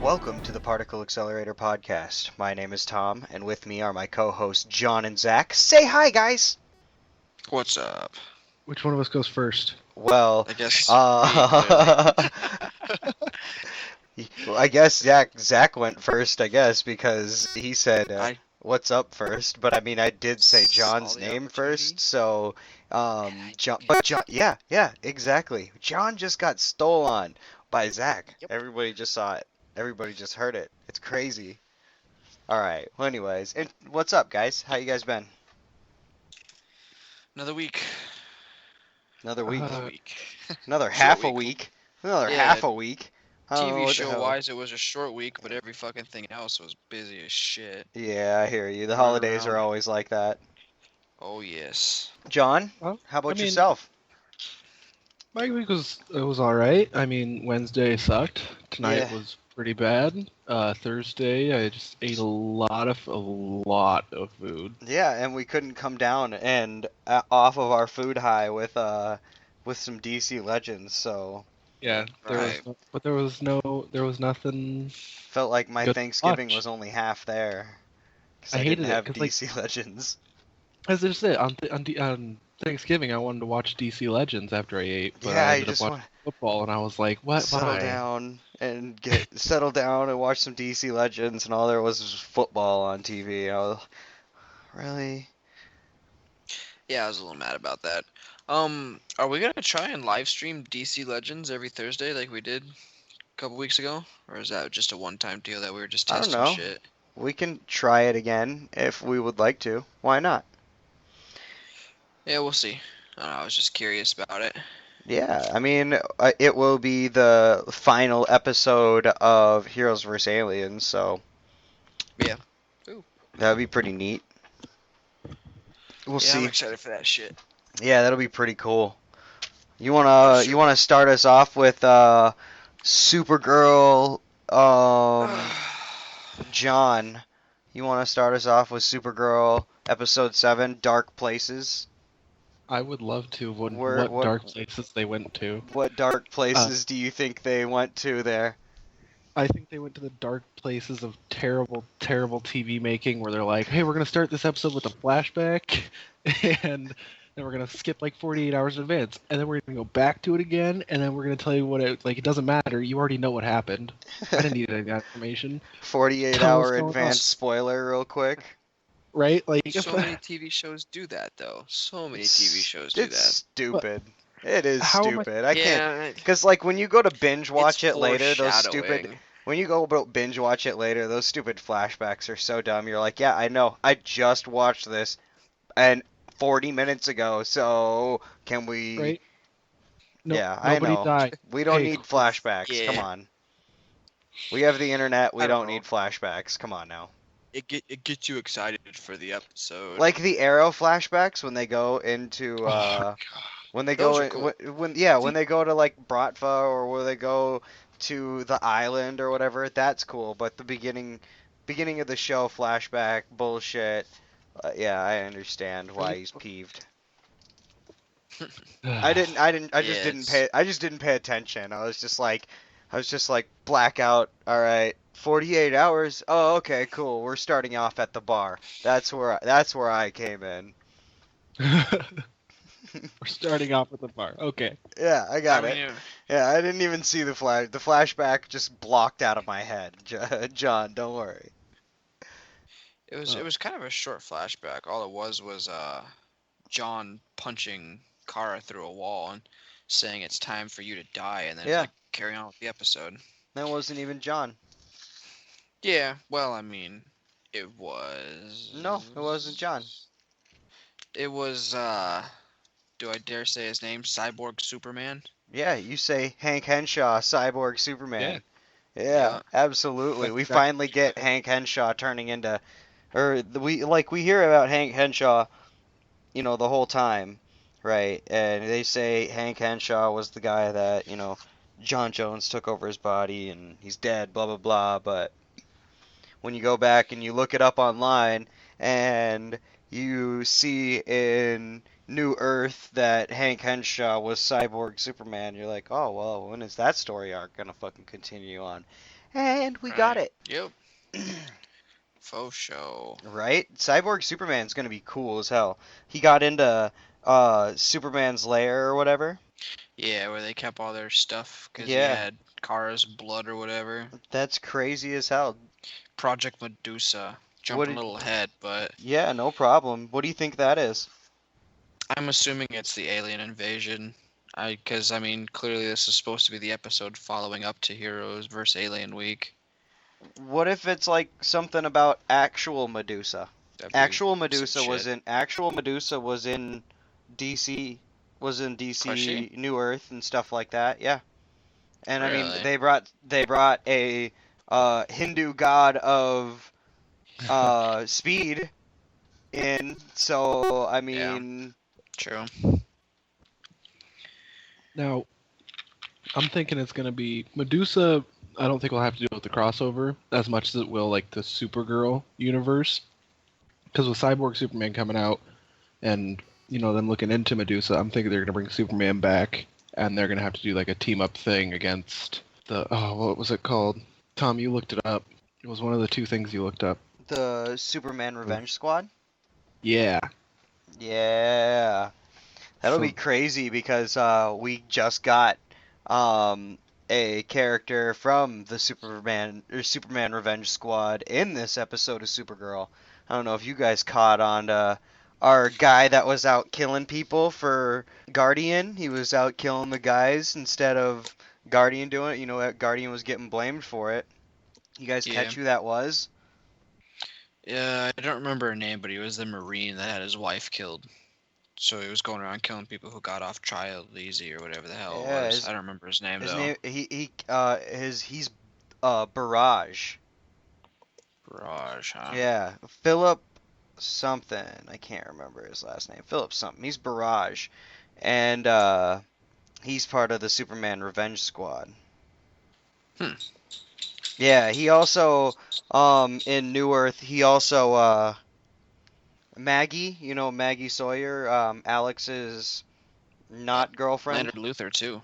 Welcome to the Particle Accelerator podcast. My name is Tom, and with me are my co-hosts John and Zach. Say hi, guys! What's up? Which one of us goes first? Well, I guess I guess Zach went first, I guess, because he said, I what's up first, but I mean, I did say saw John's the name opportunity. first, so, John, yeah, exactly. John just got stolen by Zach. Yep. Everybody just saw it. Everybody just heard it. It's crazy. Alright, well anyways, and what's up, guys? How you guys been? Another week. Another week. Another week. Another Short half a week. week. Another Yeah, half a week. I don't know TV what the show hell. wise, it was a short week, but every fucking thing else was busy as shit. Yeah, I hear you. The Run holidays are around. always like that. Oh yes. John, Well, how about I mean, yourself? My week was all right. I mean, Wednesday sucked. Tonight Yeah. was pretty bad. Thursday, I just ate a lot of food. Yeah, and we couldn't come down and off of our food high with some DC Legends, so Yeah, Right. there was nothing. felt like my Good Thanksgiving watch. was only half there because I I didn't hated it have because, like, DC Legends. as I said, on Thanksgiving, I wanted to watch DC Legends after I ate, but Yeah, I I ended up just watching want football, and I was like, what? settle Why? down and settle down and watch some DC Legends, and all there was football on TV. I was really. Yeah, I was a little mad about that. Are we gonna try and live stream DC Legends every Thursday like we did a couple weeks ago, or is that just a one-time deal that we were just I don't testing know. shit? We can try it again if we would like to. Why not? Yeah, we'll see. I don't know, I was just curious about it. Yeah, I mean, it will be the final episode of Heroes vs. Aliens, so Yeah. Ooh. that'd be pretty neat. We'll Yeah, I'm see. excited for that shit. Yeah, that'll be pretty cool. You Yeah, you wanna start us off with Supergirl, John? You wanna start us off with Supergirl episode 7, Dark Places? I would love to. Where What dark places they went to? what dark Uh, places do you think they went to there? I think they went to the dark places of terrible, terrible TV making where they're like, hey, we're going to start this episode with a flashback, and then we're going to skip like 48 hours in advance, and then we're going to go back to it again, and then we're going to tell you what it, like, it doesn't matter. You already know what happened. I didn't need any of that information. 48 Tell us what's hour going on. advance spoiler real quick. Right? Like, So many TV shows do that, though. So many TV shows do It's that. stupid. It is How am I- stupid. I can't, Yeah, because like when you go to binge watch it's it later, those stupid. foreshadowing. When you go binge watch it later, those stupid flashbacks are so dumb. You're like, yeah, I know. I just watched this and 40 minutes ago. So can we? right? No, Yeah, I nobody know. died. We don't Hey, need flashbacks. Come Yeah. on. We have the internet. We I don't don't know. need flashbacks. Come on now. It gets you excited for the episode. Like the Arrow flashbacks when they go into Oh, God. when they Those go are in, cool. when they go to like Bratva or where they go to the island or whatever, that's cool. But the beginning of the show flashback bullshit. Yeah, I understand why he's peeved. I just Yeah, didn't it's- pay attention. I was just like blackout. All right, 48 hours. Oh, okay, cool. We're starting off at the bar. That's where I came in. We're starting off with the bar. Okay. Yeah, I got I it. mean, Yeah, I didn't even see the flash. The flashback just blocked out of my head. John, don't worry. it was kind of a short flashback. All it was John punching Kara through a wall and saying it's time for you to die, and then Yeah. like carrying on with the episode. That wasn't even John. Yeah, well, I mean, it was. No, it wasn't John. It was. Do I dare say his name? Cyborg Superman. Yeah, you say Hank Henshaw, Cyborg Superman. Yeah, Yeah. absolutely. That's We exactly finally what get you Hank Henshaw turning into, we hear about Hank Henshaw, the whole time, right? And they say Hank Henshaw was the guy that, John Jones took over his body and he's dead, blah blah blah. But when you go back and you look it up online and you see in New Earth that Hank Henshaw was Cyborg Superman. You're like, oh well, when is that story arc gonna fucking continue on? And we got Right. it. Yep. Faux show. Right? Cyborg Superman's gonna be cool as hell. He got into Superman's lair or whatever. Yeah, where they kept all their stuff because he Yeah, had Kara's blood or whatever. that's crazy as hell. Project Medusa. What Jumping a did, little ahead, but yeah, no problem. What do you think that is? I'm assuming it's the alien invasion. Because I mean, clearly this is supposed to be the episode following up to Heroes vs. Alien Week. What if it's like something about actual Medusa? That'd be Actual some Medusa was shit. in Actual Medusa DC was in Was she? DC New Earth and stuff like that. Yeah. And I mean Really? they brought a Hindu god of speed in, so I Yeah. mean True. Now, I'm thinking it's gonna be Medusa. I don't think we'll have to deal with the crossover as much as it will like the Supergirl universe, because with Cyborg Superman coming out, and them looking into Medusa, I'm thinking they're gonna bring Superman back, and they're gonna have to do like a team up thing against what was it called? Tom, you looked it up. It was one of the two things you looked up. the Superman Revenge Squad. Yeah. Yeah. That'll be So crazy because we just got um, a character from the Superman Revenge Squad in this episode of Supergirl. I don't know if you guys caught on our guy that was out killing people for Guardian. He was out killing the guys instead of Guardian doing it. You know, Guardian was getting blamed for it. You guys Yeah. catch who that was? Yeah, I don't remember her name, but he was the Marine that had his wife killed. So he was going around killing people who got off trial easy or whatever the hell it Yeah, was. I don't remember his name his though. name he's Barrage. Barrage, huh? Yeah, Philip something. I can't remember his last name. Philip something. He's Barrage, and he's part of the Superman Revenge Squad. Hmm. Yeah, he also in New Earth. He also Maggie. You know Maggie Sawyer. Alex's not girlfriend. Leonard Luthor too.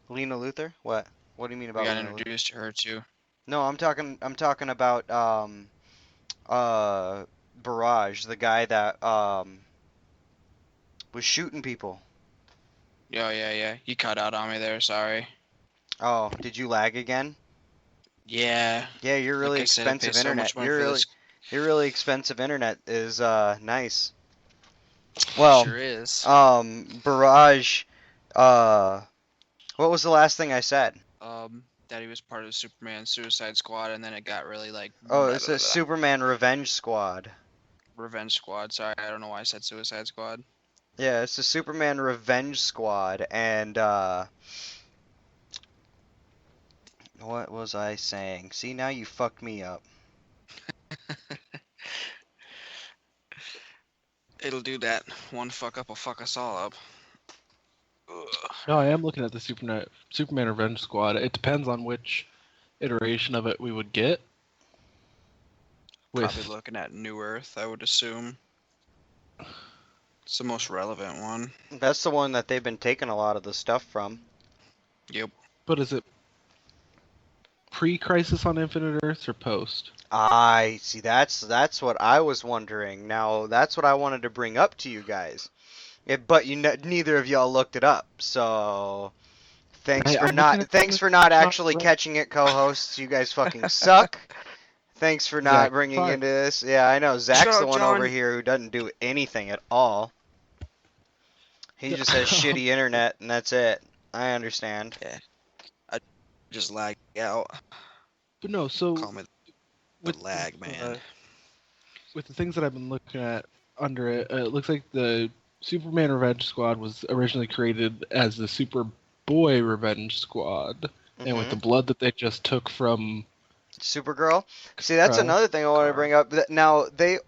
Lena Luthor. What? What do you mean We about got Lena Luthor? introduced to her too. No, I'm talking about Barrage, the guy that was shooting people. Yeah. You cut out on me there. Sorry. Oh, did you lag again? Yeah. Yeah, your Like really I said, I pay expensive so internet. much money for this. Your really expensive internet is nice. Well, Sure is. Barrage, uh what was the last thing I said? That he was part of the Superman Suicide Squad, and then it got really like Oh, blah, it's blah, a blah. Superman Revenge Squad. Revenge Squad. Sorry, I don't know why I said Suicide Squad. Yeah, it's the Superman Revenge Squad, and what was I saying? See, now you fucked me up. It'll do that. One fuck up will fuck us all up. Ugh. no, I am looking at the Superman Revenge Squad. It depends on which iteration of it we would get. Probably With looking at New Earth, I would assume. It's the most relevant one. That's the one that they've been taking a lot of the stuff from. Yep. but is it pre-Crisis on Infinite Earths or post? I see. That's what I was wondering. Now, that's what I wanted to bring up to you guys. But neither of y'all looked it up. So thanks Hey, for I'm not looking at thanks for something not that's not actually right. catching it, co-hosts. You guys fucking suck. Thanks for not Zach, bringing fine. into this. Yeah, I know. Zach's Shut the up, one John. over here who doesn't do anything at all. He just has shitty internet, and that's it. I understand. Yeah. I just lag out. But no, so Call me the lag man. with the things that I've been looking at under it, it looks like the Superman Revenge Squad was originally created as the Superboy Revenge Squad, and with Mhm. the blood that they just took from Supergirl. See, that's Kara. another thing I want to bring up. Now they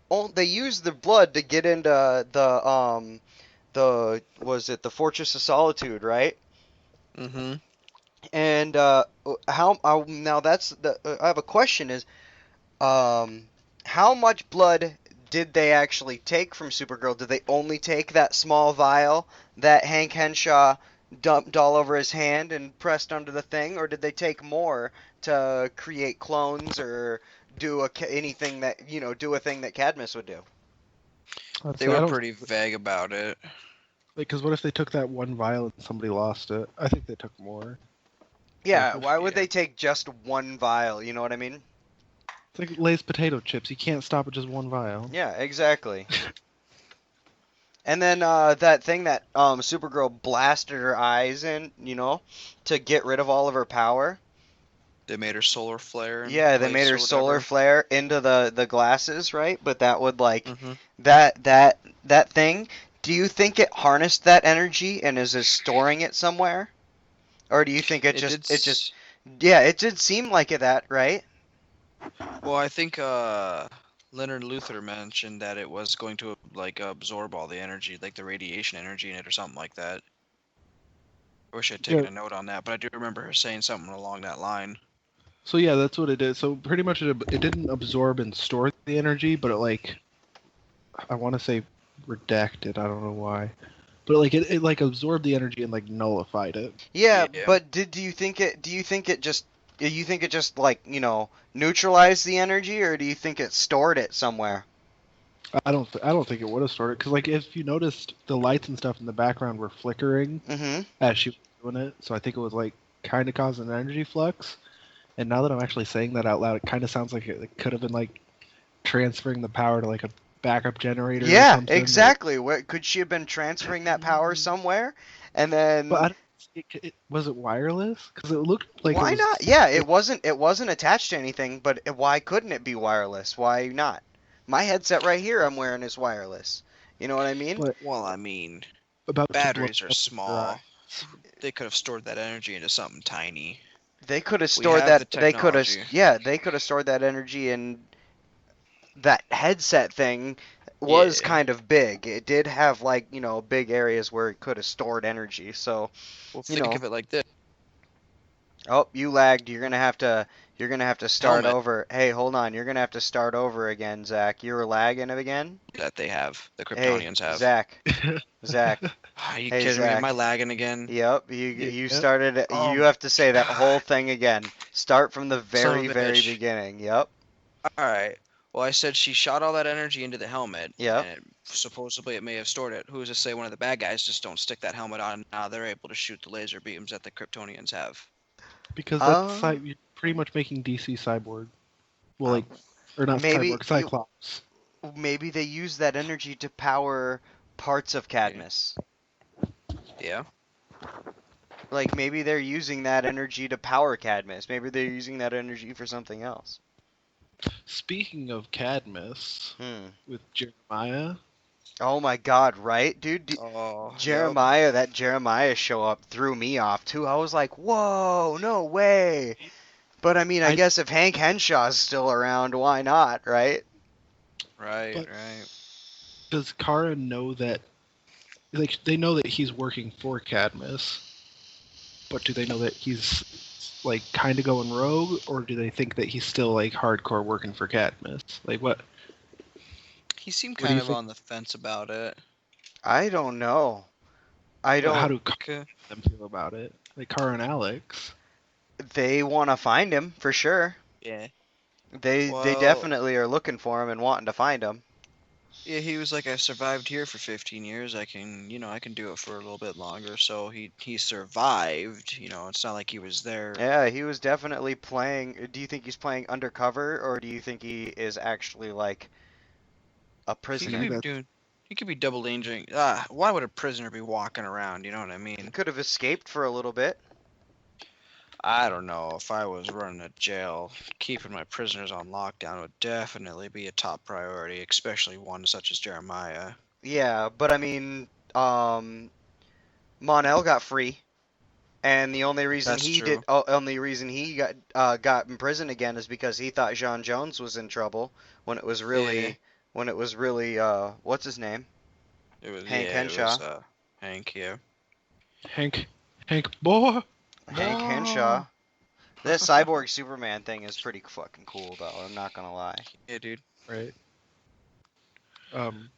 use the blood to get into the was it the Fortress of Solitude, right? Mm-hmm. And now that's the I have a question is how much blood did they actually take from Supergirl? Did they only take that small vial that Hank Henshaw dumped all over his hand and pressed under the thing, or did they take more to create clones or do anything that do a thing that Cadmus would do? I'd They say I were don't pretty vague about it. because what if they took that one vial and somebody lost it? I think they took more. Yeah, Like, why would Yeah. they take just one vial? You know what I mean? it's like Lay's potato chips. You can't stop at just one vial. Yeah, exactly. And then that thing that Supergirl blasted her eyes in, to get rid of all of her power. They made her solar flare and Yeah, they made lace her or solar whatever. flare into the glasses, right? But that would like Mm-hmm. that thing. Do you think it harnessed that energy and is storing it somewhere, or do you think It did. it just yeah, it did seem like it that, right? Well, I think Leonard Luthor mentioned that it was going to like absorb all the energy, like the radiation energy in it, or something like that. I wish I'd taken Yeah. a note on that, but I do remember her saying something along that line. So yeah, that's what it is. So pretty much it didn't absorb and store the energy, but it like I want to say redacted. I don't know why, but it like absorbed the energy and like nullified it. Yeah, Yeah. but do you think it just like, neutralized the energy, or do you think it stored it somewhere? I don't think it would have stored it because like if you noticed the lights and stuff in the background were flickering Mm-hmm. as she was doing it, so I think it was like kind of causing an energy flux. And now that I'm actually saying that out loud, it kind of sounds like it could have been like transferring the power to like a backup generator or Yeah, something. exactly. Where could she have been transferring that power somewhere? And But then was it wireless? Because it looked like it why was. not? Yeah, it wasn't attached to anything, but why couldn't it be wireless? Why not? My headset right here I'm wearing is wireless. You know what I mean? But Well, I mean, about to blow batteries are up in your eye. small. They could have stored that energy into something tiny. They could have We stored have the that they could have technology. yeah, they could have stored that energy in that headset thing was Yeah. kind of big. It did have like, big areas where it could have stored energy. So, Well, you think know, of it like this: oh, you lagged. You're gonna have to start helmet over. Hey, hold on. You're gonna have to start over again, Zach. You were lagging again. that they have, the Hey, Kryptonians have. Zach. Zach. Are you Hey, kidding me? Am I Zach. lagging again? Yep. You Yeah. started. Oh You my have to say that whole god. thing again. Start from the Son very, of a very bitch. beginning. Yep. Alright. Well, I said she shot all that energy into the helmet, Yep. and supposedly it may have stored it. Who's to say one of the bad guys just don't stick that helmet on, and now they're able to shoot the laser beams that the Kryptonians have? Because Uh, you're pretty much making DC Cyborg. Well, Um, like, or not maybe Cyborg, Cyclops. maybe they use that energy to power parts of yeah. Cadmus. Yeah. Like maybe they're using that energy to power Cadmus. Maybe they're using that energy for something else. Speaking of Cadmus, Hmm. with Jeremiah, Oh my God, right, dude? Oh, yep. Jeremiah show up threw me off too. I was like, whoa, no way. But I mean, I I guess if Hank Henshaw's still around, why not, right? Right, but right. does Kara know that? Like, they know that he's working for Cadmus, but do they know that he's like kind of going rogue, or do they think that he's still like hardcore working for Cadmus? Like, He seemed what do kind you of think? on the fence about it. I don't know. I But how don't. do Kara Okay. and them feel about it? Like Kara and Alex. They want to find him for sure. Yeah. They Well, definitely are looking for him and wanting to find him. yeah, he was like, I survived here for 15 years. I can do it for a little bit longer. So he survived. It's not like he was there. Yeah, he was definitely playing. Do you think he's playing undercover, or do you think he is actually like a He I could prisoner? think be that doing. He could be double aging. Why would a prisoner be walking around? You know what I He mean? could have escaped for a little bit. I don't know. If I was running a jail, keeping my prisoners on lockdown would definitely be a top priority, especially one such as Jeremiah. Yeah, but I mean, Monel got free, and the only reason That's he true. did, only reason he got in prison again is because he thought John Jones was in trouble when it was Yeah. really what's his name? It was. Hank Yeah. It was. Henshaw. Hank. Yeah. Hank, boy, Hank Henshaw. This cyborg Superman thing is pretty fucking cool, though. I'm not gonna lie. Yeah, dude. right? I'm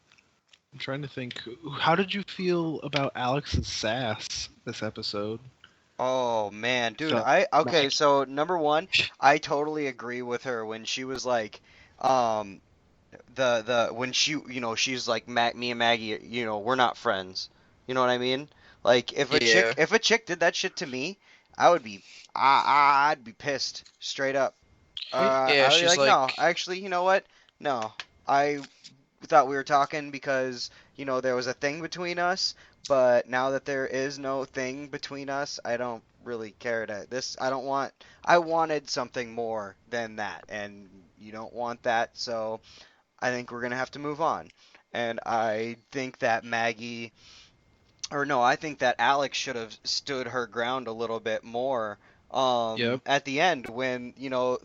trying to think. How did you feel about Alex's sass this episode? Oh man, dude, So, I okay, Maggie. so number one, I totally agree with her when she was like, um, the when she, she's like, me and Maggie, we're not friends. You know what I mean? Like, Yeah. if a chick did that shit to me, I would be, I'd be pissed, straight up. I, Yeah, I would be she's like, no, like, actually, you know what? No, I thought we were talking because, there was a thing between us, but now that there is no thing between us, I don't really care I don't want, I wanted something more than that, and you don't want that, so I think we're gonna have to move on. And I think that I think that Alex should have stood her ground a little bit more. yep. At the end when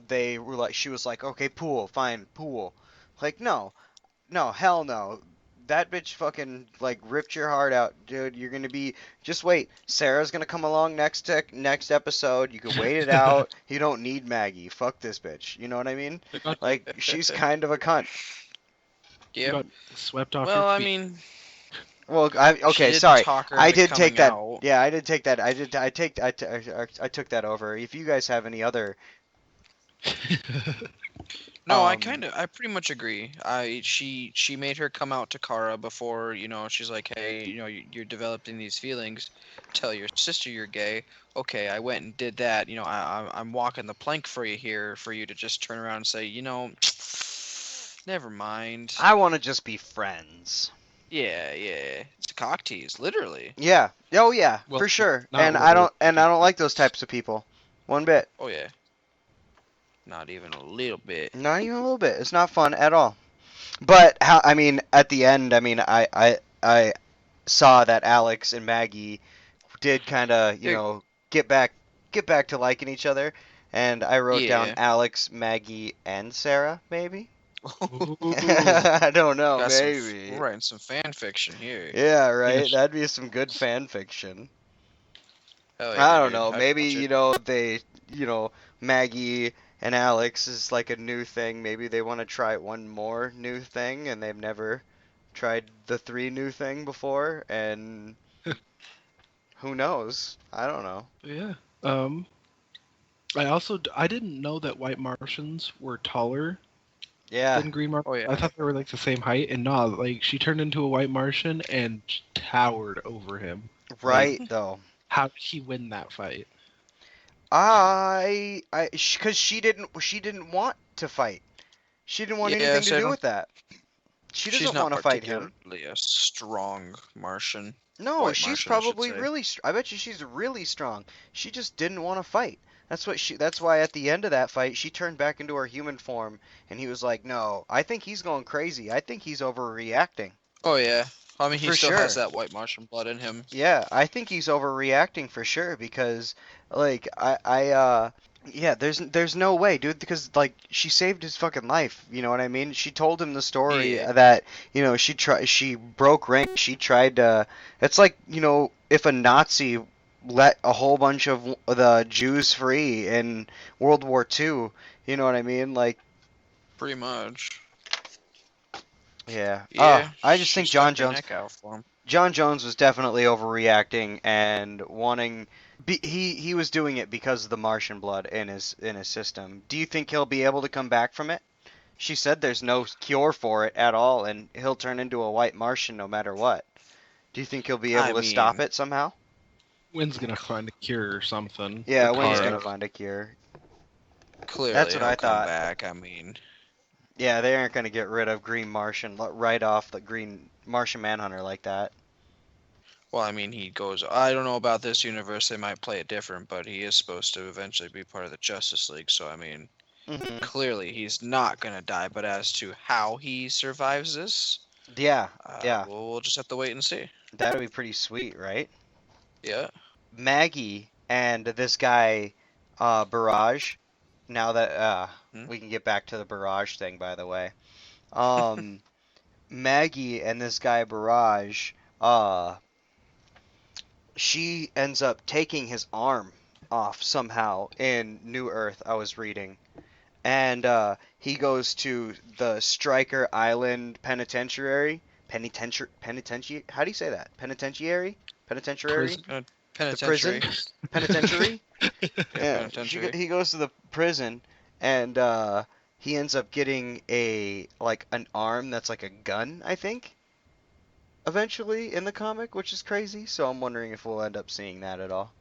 they were like, she was like, okay, pool, fine, pool. Like, no, no, hell no. That bitch fucking like ripped your heart out, dude. You're gonna be just wait. Sarah's gonna come along next episode. You can wait it out. You don't need Maggie. Fuck this bitch. You know what I mean? She got, Like she's kind of a cunt. she yep. got swept off her Well, I feet. mean, Well, she okay, did sorry. talk her I into did take coming that. out. Yeah, I did take that. I took that over. If you guys have any other, No, um, I pretty much agree. She made her come out to Kara before, she's like, hey, you're developing these feelings. Tell your sister you're gay. Okay, I went and did that. I'm walking the plank for you here for you to just turn around and say, never mind. I want to just be friends. Yeah, yeah. It's a cock tease, literally. Yeah. Oh yeah, Well, for sure. not And literally. I don't like those types of people. One bit. Oh yeah. Not even a little bit. Not even a little bit. It's not fun at all. But how? I mean, at the end, I mean, I saw that Alex and Maggie did kind of, Yeah. get back get back to liking each other, and I wrote down Yeah. Alex, Maggie, and Sarah, maybe. Ooh. I don't know, We're maybe. writing some fan fiction here. Yeah, Yeah, right. That'd be some good fan fiction. Hell yeah, I don't dude. know. I'd Maybe, watch it. Maggie and Alex is like a new thing. Maybe they want to try one more new thing and they've never tried the three new thing before, and who knows? I don't know. yeah. I didn't know that white Martians were taller Yeah, than green Martians. Oh I yeah. thought they were like the same height, and no, like she turned into a white Martian and towered over him. Like, right though. how did he win that fight? Because she didn't want to fight. She didn't want Yeah, anything to so I do don't. with that. She She's doesn't not want to fight him. particularly a strong Martian. No, White she's Martian, I should probably say. really. I bet you she's really strong. She just didn't want to fight. That's why at the end of that fight she turned back into her human form, and he was like, "No, I think he's going crazy. I think he's overreacting." Oh yeah. I mean, he For still has sure. that white Martian blood in him. Yeah, I think he's overreacting for sure because, like, yeah, there's no way, dude, because like she saved his fucking life. You know what I mean? She told him the story Yeah. that she broke rank. She tried to. It's like if a Nazi let a whole bunch of the Jews free in World War II. You know what I mean? Like, Pretty much. yeah. Yeah. I just She think stuck her neck out for him. John Jones was definitely overreacting and wanting. He was doing it because of the Martian blood in his system. Do you think he'll be able to come back from it? She said there's no cure for it at all, and he'll turn into a white Martian no matter what. Do you think he'll be I able to stop mean, it somehow? Wynn's gonna find a cure or something. Yeah, Or when's yeah. Kara. gonna find a cure? That's Clearly what he'll I come thought. back. I mean, Yeah, they aren't gonna get rid of Green Martian right off the Green Martian Manhunter like that. well, I mean, he goes. I don't know about this universe. They might play it different, but he is supposed to eventually be part of the Justice League. So I mean, Hmm. clearly he's not gonna die. But as to how he survives this, Yeah, yeah, we'll just have to wait and see. that would be pretty sweet, right? Yeah. Maggie and this guy, Barrage. Now that Hmm? we can get back to the Barrage thing, by the way. Um, Maggie and this guy Barrage, uh, she ends up taking his arm off somehow in New Earth. I was reading, and he goes to the Stryker Island Penitentiary. Penitentiary. How do you say that? Penitentiary. Prison. The Penitentiary. prison. Penitentiary. Yeah, Yeah. penitentiary. He goes to the prison, and he ends up getting an arm that's like a gun, I think, eventually in the comic, which is crazy. So I'm wondering if we'll end up seeing that at all.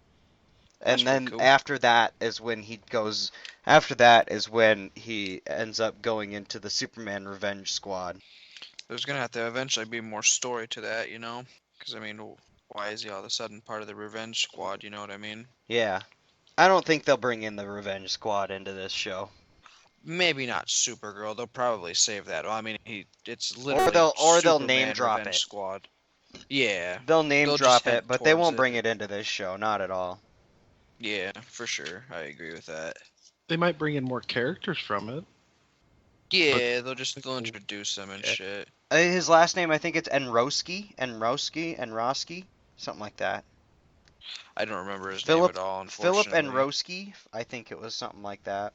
That's And pretty then cool. after that is when he goes. After that is when he ends up going into the Superman Revenge Squad. There's gonna have to eventually be more story to that, Because I mean, why is he all of a sudden part of the Revenge Squad? You know what I mean? Yeah. I don't think they'll bring in the Revenge Squad into this show. Maybe not Supergirl. They'll probably save that. Well, I mean, it's Or literally they'll name Superman drop Revenge it. Squad. Yeah, They'll name they'll just drop it, head but they towards won't it. bring it into this show, not at all. Yeah, for sure. I agree with that. They might bring in more characters from it. Yeah, they'll introduce them and Okay. shit. His last name, I think it's Enrosky, something like that. I don't remember his name Philip at all, Philip unfortunately. Enrosky, I think it was something like that.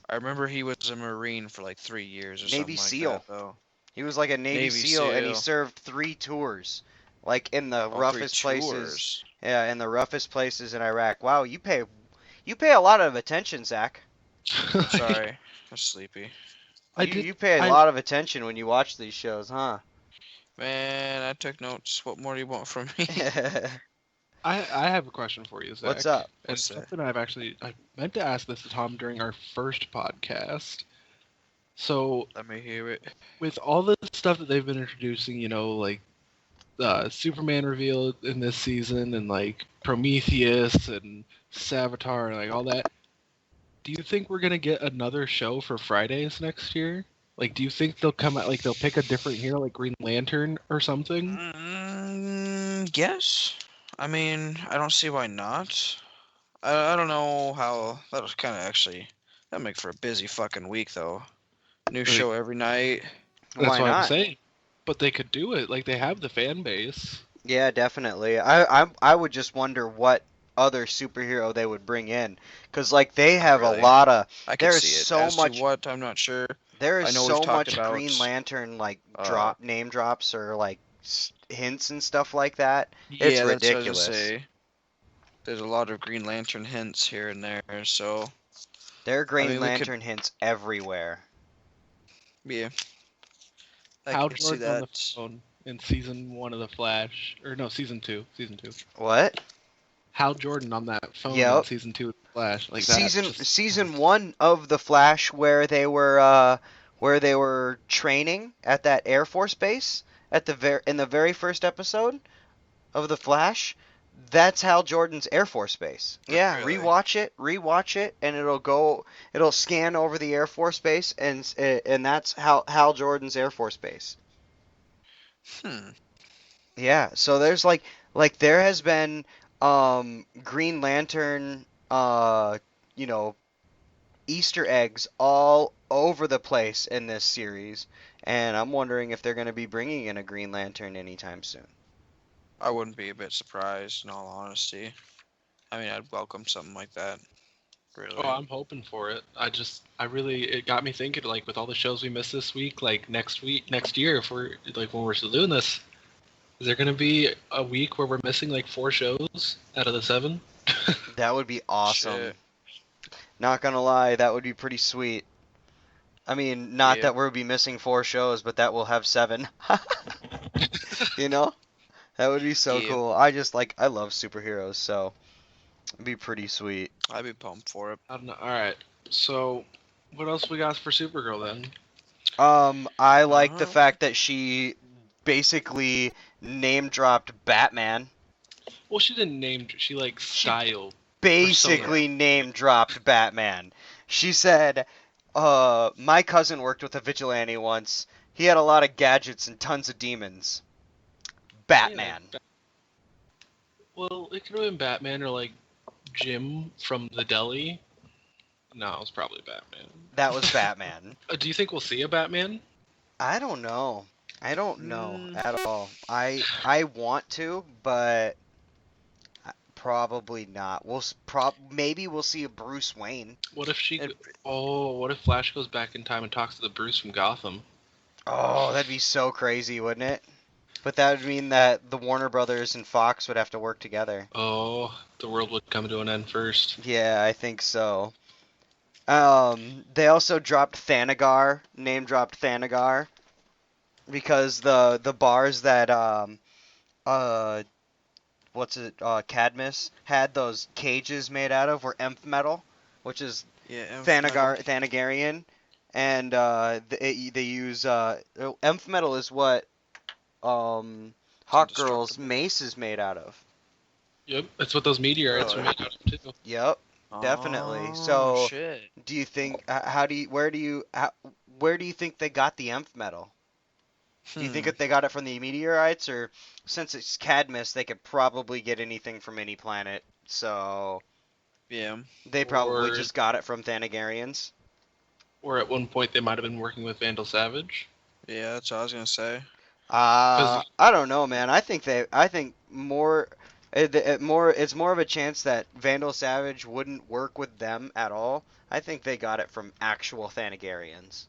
I remember he was a Marine for like 3 years or Navy something like SEAL. that, though. He was like a Navy Navy SEAL, and he SEAL. served 3 tours, like in the Oh, 3 roughest places. tours. Yeah, in the roughest places in Iraq. Wow, you pay a lot of attention, Zach. Sorry, I'm sleepy. You pay a lot of attention when you watch these shows, huh? Man, I took notes. What more do you want from me? I have a question for you, Zach. What's up? And What's that? something I meant to ask this to Tom during our first podcast. So Let me hear it. with all the stuff that they've been introducing, like Superman reveal in this season, and like Prometheus and Savitar and like all that, do you think we're gonna get another show for Fridays next year? Like, do you think they'll come out, like they'll pick a different hero, like Green Lantern or something? Yes. I mean, I don't see why not. I don't know how. That was kind of actually. That'd make for a busy fucking week, though. New show every night. That's Why what I'm not? saying. But they could do it. Like, they have the fan base. Yeah, definitely. I would just wonder what other superhero they would bring in, because like they have Really? a lot of. I can There's see it. so As much. to what, I'm not sure. There I is know we've so talked much about, Green Lantern uh, name drops or like hints and stuff like that. It's Yeah, that's what I was ridiculous. gonna say. There's a lot of Green Lantern hints here and there, so There are Green mean, we could- Lantern hints everywhere. yeah. I Hal can see Jordan on the that. phone in season 1 of the Flash, or no, season 2. What? Hal Jordan on that phone in Yep. season 2 of the Flash. Like that. Season 1 of the Flash, where they were training at that Air Force base in the very first episode of the Flash. That's Hal Jordan's Air Force base. Yeah, Really? rewatch it, and it'll scan over the Air Force base, and that's Hal Jordan's Air Force base. Yeah, so there's there has been Green Lantern Easter eggs all over the place in this series, and I'm wondering if they're going to be bringing in a Green Lantern anytime soon. I wouldn't be a bit surprised, in all honesty. I mean, I'd welcome something like that. Really. Oh, I'm hoping for it. It got me thinking, like, with all the shows we missed this week, like, next year, if we're, like, when we're still doing this, is there going to be a week where we're missing, like, 4 shows out of the 7? That would be awesome. Shit. Not gonna lie, that would be pretty sweet. I mean, not Yeah. that we'll be missing 4 shows, but that we'll have 7. You know? That would be so Yeah. cool. I love superheroes, so it'd be pretty sweet. I'd be pumped for it. I don't know. Alright, so, what else we got for Supergirl, then? I like the Uh-huh. fact that she basically name dropped Batman. Well, she didn't name, she, like, styled. Basically name dropped Batman. She said, my cousin worked with a vigilante once. He had a lot of gadgets and tons of demons. Batman. Yeah, well, it could have been Batman or, like, Jim from the deli. No, it was probably Batman. That was Batman. Do you think we'll see a Batman? I don't know. I don't know at all. I want to, but Probably not. Maybe we'll see a Bruce Wayne. What if It- what if Flash goes back in time and talks to the Bruce from Gotham? Oh, that'd be so crazy, wouldn't it? But that would mean that the Warner Brothers and Fox would have to work together. Oh, the world would come to an end first. Yeah, I think so. They also dropped Thanagar, name dropped Thanagar, because the bars that uh Cadmus had those cages made out of were nth metal, which is yeah, metal. Thanagarian, and they use nth metal is what It's Hawkgirl's indestructible. mace is made out of. Yep, that's what those meteorites Really? were made out of too. Yep, definitely. Oh, So, shit. do you think where do you think they got the nth metal? Do you think Hmm. that they got it from the meteorites, or since it's Cadmus, they could probably get anything from any planet? So Yeah. they probably Or just got it from Thanagarians. or at one point they might have been working with Vandal Savage. Yeah, that's what I was gonna say. Because I don't know, man. I think more, it's more of a chance that Vandal Savage wouldn't work with them at all. I think they got it from actual Thanagarians.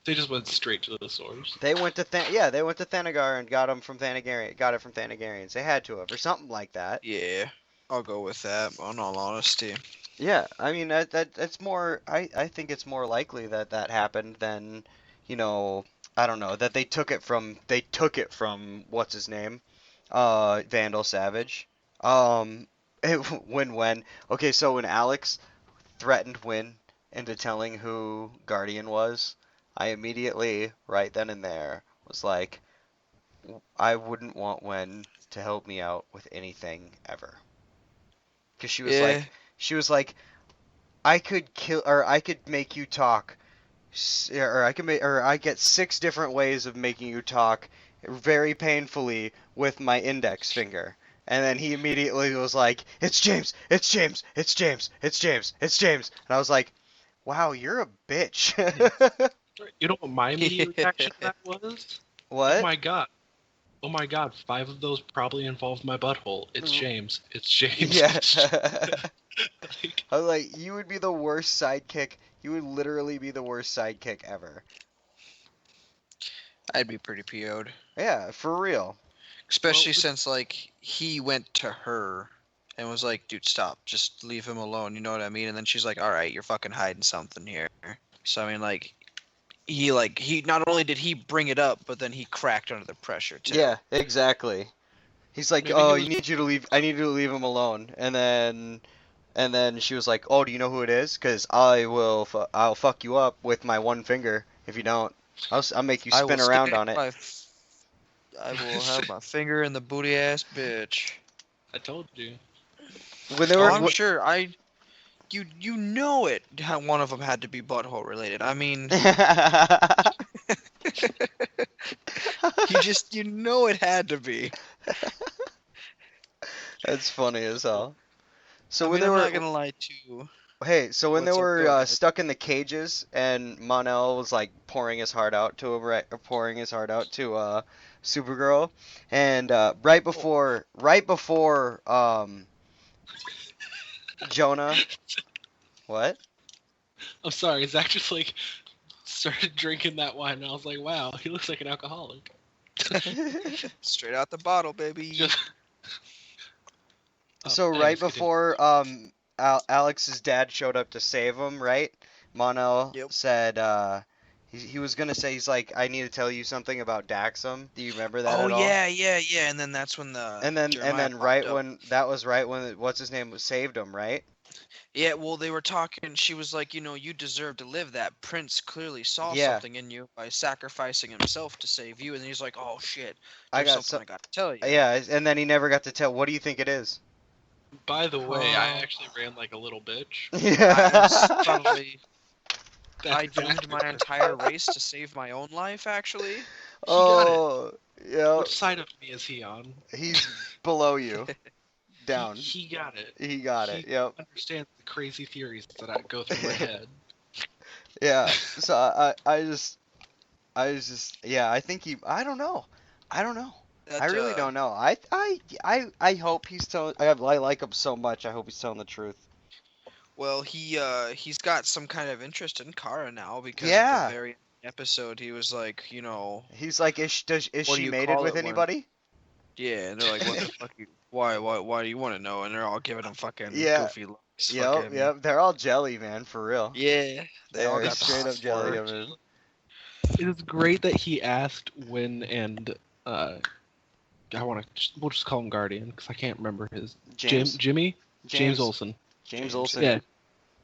they just went straight to the source. They went to they went to Thanagar and got it from Thanagarians. They had to have, or something like that. Yeah, I'll go with that. In all honesty. Yeah, I mean that's more. I think it's more likely that that happened than, you know, I don't know, that they took it from what's his name, Vandal Savage. Um, when okay, so when Alex threatened Win into telling who Guardian was, I immediately right then and there was like, I wouldn't want Wen to help me out with anything ever, because Yeah. she was like, I could kill, or I could make you talk, or I could make, or I get 6 different ways of making you talk very painfully with my index finger. And then he immediately was like, "It's James, it's James, it's James, it's James, it's James." And I was like, "Wow, you're a bitch." You know what my immediate reaction to that was? Oh What? my god. Oh my god, 5 of those probably involved my butthole. It's James. It's James. Yeah. Like, I was like, you would be the worst sidekick. You would literally be the worst sidekick ever. I'd be pretty PO'd. Yeah, for real. Especially Well, since like he went to her and was like, "Dude, stop. Just leave him alone." You know what I mean? And then she's like, "All right, you're fucking hiding something here." So I mean, he not only did he bring it up, but then he cracked under the pressure too. Yeah, exactly. He's like, maybe "Oh, he you was need you to leave. I need you to leave him alone." And then she was like, "Oh, do you know who it is? Cause I'll fuck you up with my one finger if you don't. I'll make you I will spin around stick on it." I will have my finger in the booty ass bitch. I told you. When they Oh, were, I'm sure. You know it. How one of them had to be butthole related. I mean, you know it had to be. That's funny as hell. So I when mean, they I'm were, not gonna lie to. hey, so when they What's up? were Go ahead. stuck in the cages and Mon-El was like pouring his heart out to him, right, or pouring his heart out to Supergirl, and right before Jonah, what? I'm sorry, Zach just like started drinking that wine and I was like, wow, he looks like an alcoholic. Straight out the bottle, baby. Just So right anyways, continue. before Alex's dad showed up to save him, right? Mon-El Yep. said he was gonna say, he's like, I need to tell you something about Daxam. Do you remember that Oh at all? yeah. And then that's when the And Jeremiah then popped up. that was right when what's his name saved him, right? Yeah, well, they were talking. She was like, you deserve to live. That prince clearly saw Yeah. something in you by sacrificing himself to save you. And then he's like, oh shit, I there's got something I gotta tell you. Yeah, and then he never got to tell. What do you think it is? By the way, I Oh. actually ran like a little bitch. I probably I That's doomed exactly my entire race to save my own life. Actually, got it. Oh, yeah. Which side of me is he on? He's below you. Down. He got it. He got it. He Yep. understands the crazy theories that I go through my head. Yeah. So I just yeah, I think I don't know. I don't know. I That really don't know. I hope he's telling. I like him so much. I hope he's telling the truth. well, he's got some kind of interest in Kara now because at the Yeah. very episode he was like, you know, He's like, is what do she you mated call with it when? anybody? Yeah, and they're like, what the fuck? Why do you want to know? And they're all giving him fucking Yeah. goofy looks. Yep. Fucking Yep. They're all jelly, man. For real. yeah, they They all are got the straight hot up jelly for. of it. It is great that he asked when and we'll just call him Guardian because I can't remember his James. James James. Olsen. James James, Olsen. Yeah,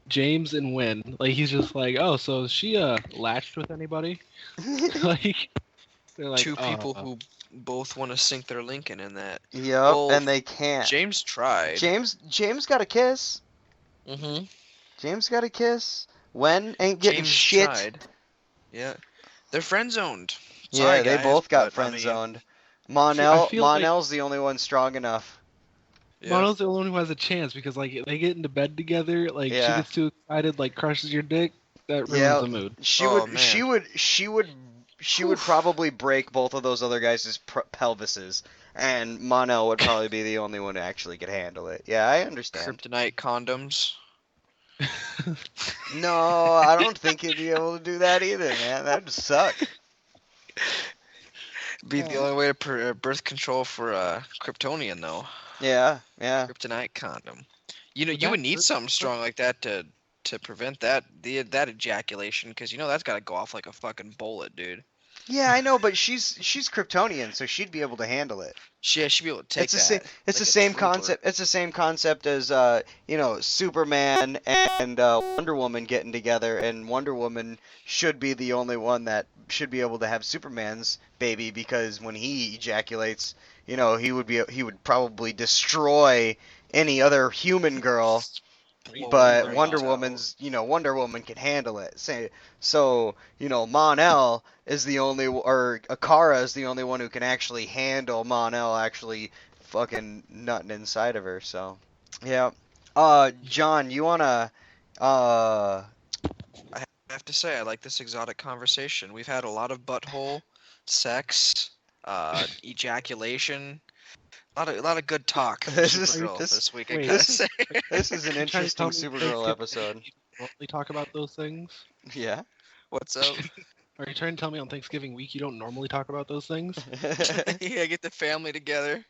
James and Win. Like he's just like, oh, so is she latched with anybody? Like they're like, Two people who both want to sink their Lincoln in that. Yep. Well, And they can't. James tried. James got a kiss. Mm-hmm. James got a kiss. Wen ain't getting James shit. tried. Yeah, they're friend zoned. Yeah, they both got but, I friend mean, zoned. I feel like Monel's the only one strong enough. Yeah. Mono's the only one who has a chance because like they get into bed together, like she Yeah. gets too excited, like crushes your dick, that ruins Yeah. the mood. Oh, man. She would probably break both of those other guys' pelvises, and Monel would probably be the only one who actually could handle it. Yeah, I understand. Kryptonite condoms. No, I don't think he'd be able to do that either, man. That'd suck. Be the only way to birth control for Kryptonian though. Yeah, yeah. Kryptonite condom. You know, Would you that would need birth something strong like that to prevent that ejaculation, because you know that's got to go off like a fucking bullet, dude. Yeah, I know, but she's Kryptonian, so she'd be able to handle it. She should be able to take It's the that. same. It's like the a same trooper. concept. It's the same concept as Superman and Wonder Woman getting together, and Wonder Woman should be the only one that should be able to have Superman's baby, because when he ejaculates, he would probably destroy any other human girl. Blow But her Wonder brains out. Wonder Woman can handle it. So Mon-El is the only, or Akara is the only one who can actually handle Mon-El actually fucking nutting inside of her. So, yeah. John, you wanna, uh, I have to say, I like this exotic conversation. We've had a lot of butthole, sex, ejaculation, a lot of good talk. from This is- Supergirl this- this week, I wait, gotta this is- say. this is an You're trying to tell interesting me Supergirl Thanksgiving episode. you don't normally talk about those things? Yeah. What's up? Are you trying to tell me on Thanksgiving week you don't normally talk about those things? Yeah, get the family together.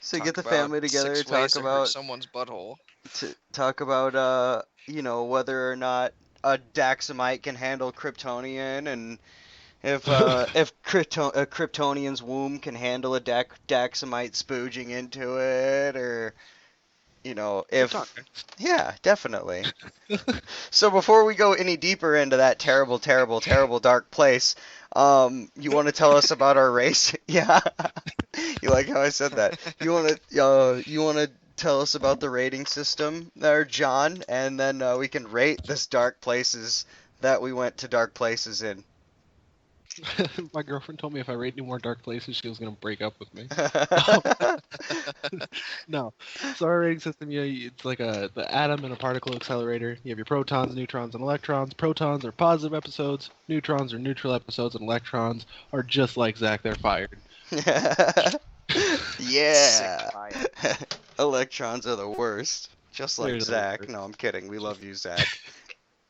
So Talk get the about family together, 6 ways talk to hurt about someone's butthole. whether or not a Daxamite can handle Kryptonian, and if a Kryptonian's womb can handle a Daxamite spooging into it, or if yeah, definitely. So before we go any deeper into that terrible, terrible, terrible dark place, you want to tell us about our race? Yeah, you like how I said that? You want to tell us about the rating system there, John, and then we can rate this dark places that we went to dark places in. My girlfriend told me if I rate any more dark places, she was gonna break up with me. No. So our rating system, it's like the atom and a particle accelerator. You have your protons, neutrons, and electrons. Protons are positive episodes. Neutrons are neutral episodes, and electrons are just like Zach. They're fired. Yeah. Sick fire. Electrons are the worst. Just like They're the Zach. worst. No, I'm kidding. We love you, Zach.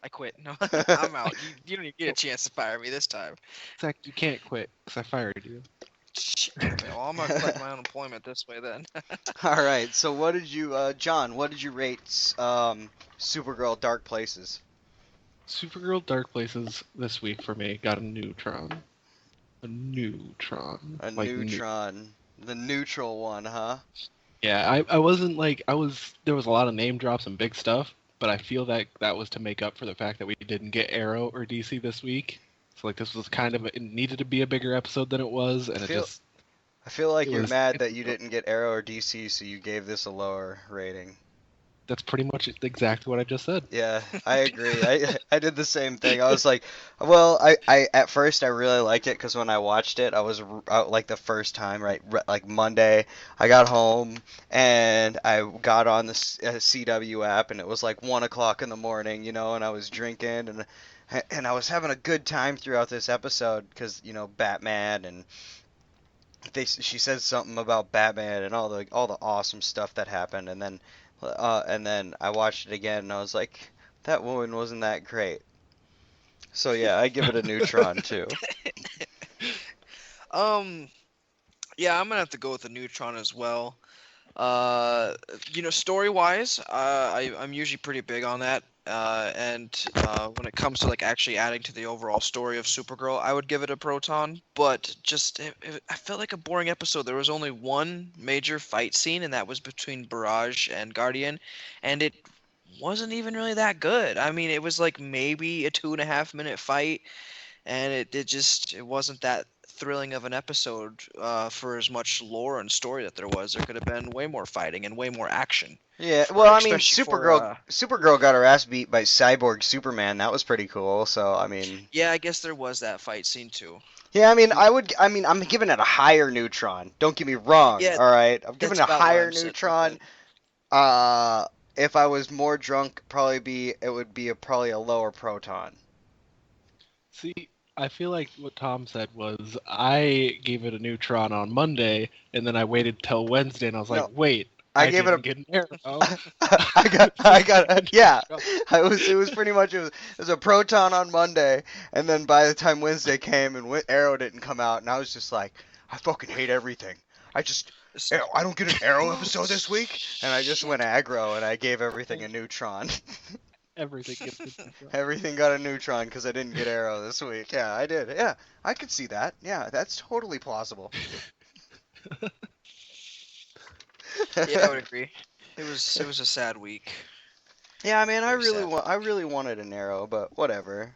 I quit. No, I'm out. You don't even get a chance to fire me this time. Zach, you can't quit because I fired you. Shit. Well, I'm gonna collect my unemployment this way then. All right. So what did you, John? What did you rate Supergirl Dark Places? Supergirl Dark Places this week for me got a neutron. A neutron. A Like neutron. The neutral one, huh? Yeah, I wasn't like there was a lot of name drops and big stuff, but I feel that was to make up for the fact that we didn't get Arrow or DC this week. So like this was it needed to be a bigger episode than it was, and I feel like it you're was- mad that you didn't get Arrow or DC, so you gave this a lower rating. that's pretty much exactly what I just said. Yeah, I agree. I did the same thing. I was like, well, I at first I really liked it because when I watched it, I was like the first time, right, like Monday, I got home and I got on the CW app, and it was like 1 o'clock in the morning, and I was drinking, and I was having a good time throughout this episode because Batman she says something about Batman and all the awesome stuff that happened, and then I watched it again and I was like, that woman wasn't that great. So yeah, I give it a neutron too. Um, yeah, I'm gonna have to go with the neutron as well. Uh, story wise, I'm usually pretty big on that. And when it comes to like actually adding to the overall story of Supergirl, I would give it a proton. But just I felt like a boring episode. There was only one major fight scene, and that was between Barrage and Guardian, and it wasn't even really that good. I mean, it was like maybe a 2.5 minute fight, and it wasn't that thrilling of an episode for as much lore and story that there was. There could have been way more fighting and way more action. Yeah, well, I mean, Especially for Supergirl got her ass beat by Cyborg Superman. That was pretty cool. So, I mean, yeah, I guess there was that fight scene too. yeah, I'm giving it a higher neutron. Don't get me wrong. Yeah, All right, I'm giving that's it a about where higher I'm sitting with neutron. it. Uh, if I was more drunk, it would be probably a lower proton. See, I feel like what Tom said was I gave it a neutron on Monday, and then I waited till Wednesday, and I was like, No, wait, I I gave it didn't a get an arrow. yeah. It was pretty much it was a proton on Monday, and then by the time Wednesday came and Arrow didn't come out, and I was just like, I fucking hate everything. I don't get an Arrow episode this week, and I just went aggro and I gave everything a neutron. Everything gets a neutron. Everything got a neutron because I didn't get Arrow this week. Yeah, I did. Yeah, I could see that. Yeah, that's totally plausible. Yeah, I would agree. It was a sad week. Yeah, I mean, Very sad. I really wanted an Arrow, but whatever.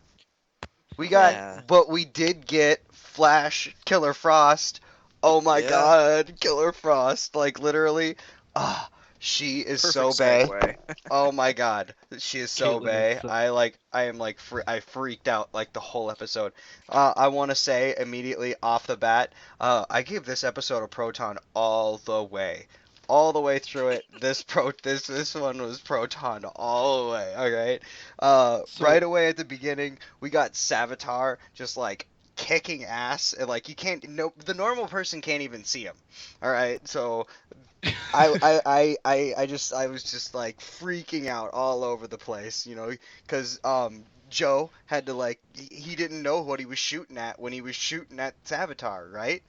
Yeah. But we did get Flash, Killer Frost. Oh my Yeah. God, Killer Frost! Like literally, ah, she is so Perfect bae. segue. Oh my God, she is so Caitlin is bae. so- I am like, I freaked out like the whole episode. I want to say immediately off the bat, I give this episode a proton all the way. All the way through it, this one was proton all the way. All right, So, right away at the beginning, we got Savitar just like kicking ass, and like you can't, no, the normal person can't even see him. All right, so I was just like freaking out all over the place, because Joe had to like he didn't know what he was shooting at when he was shooting at Savitar, right?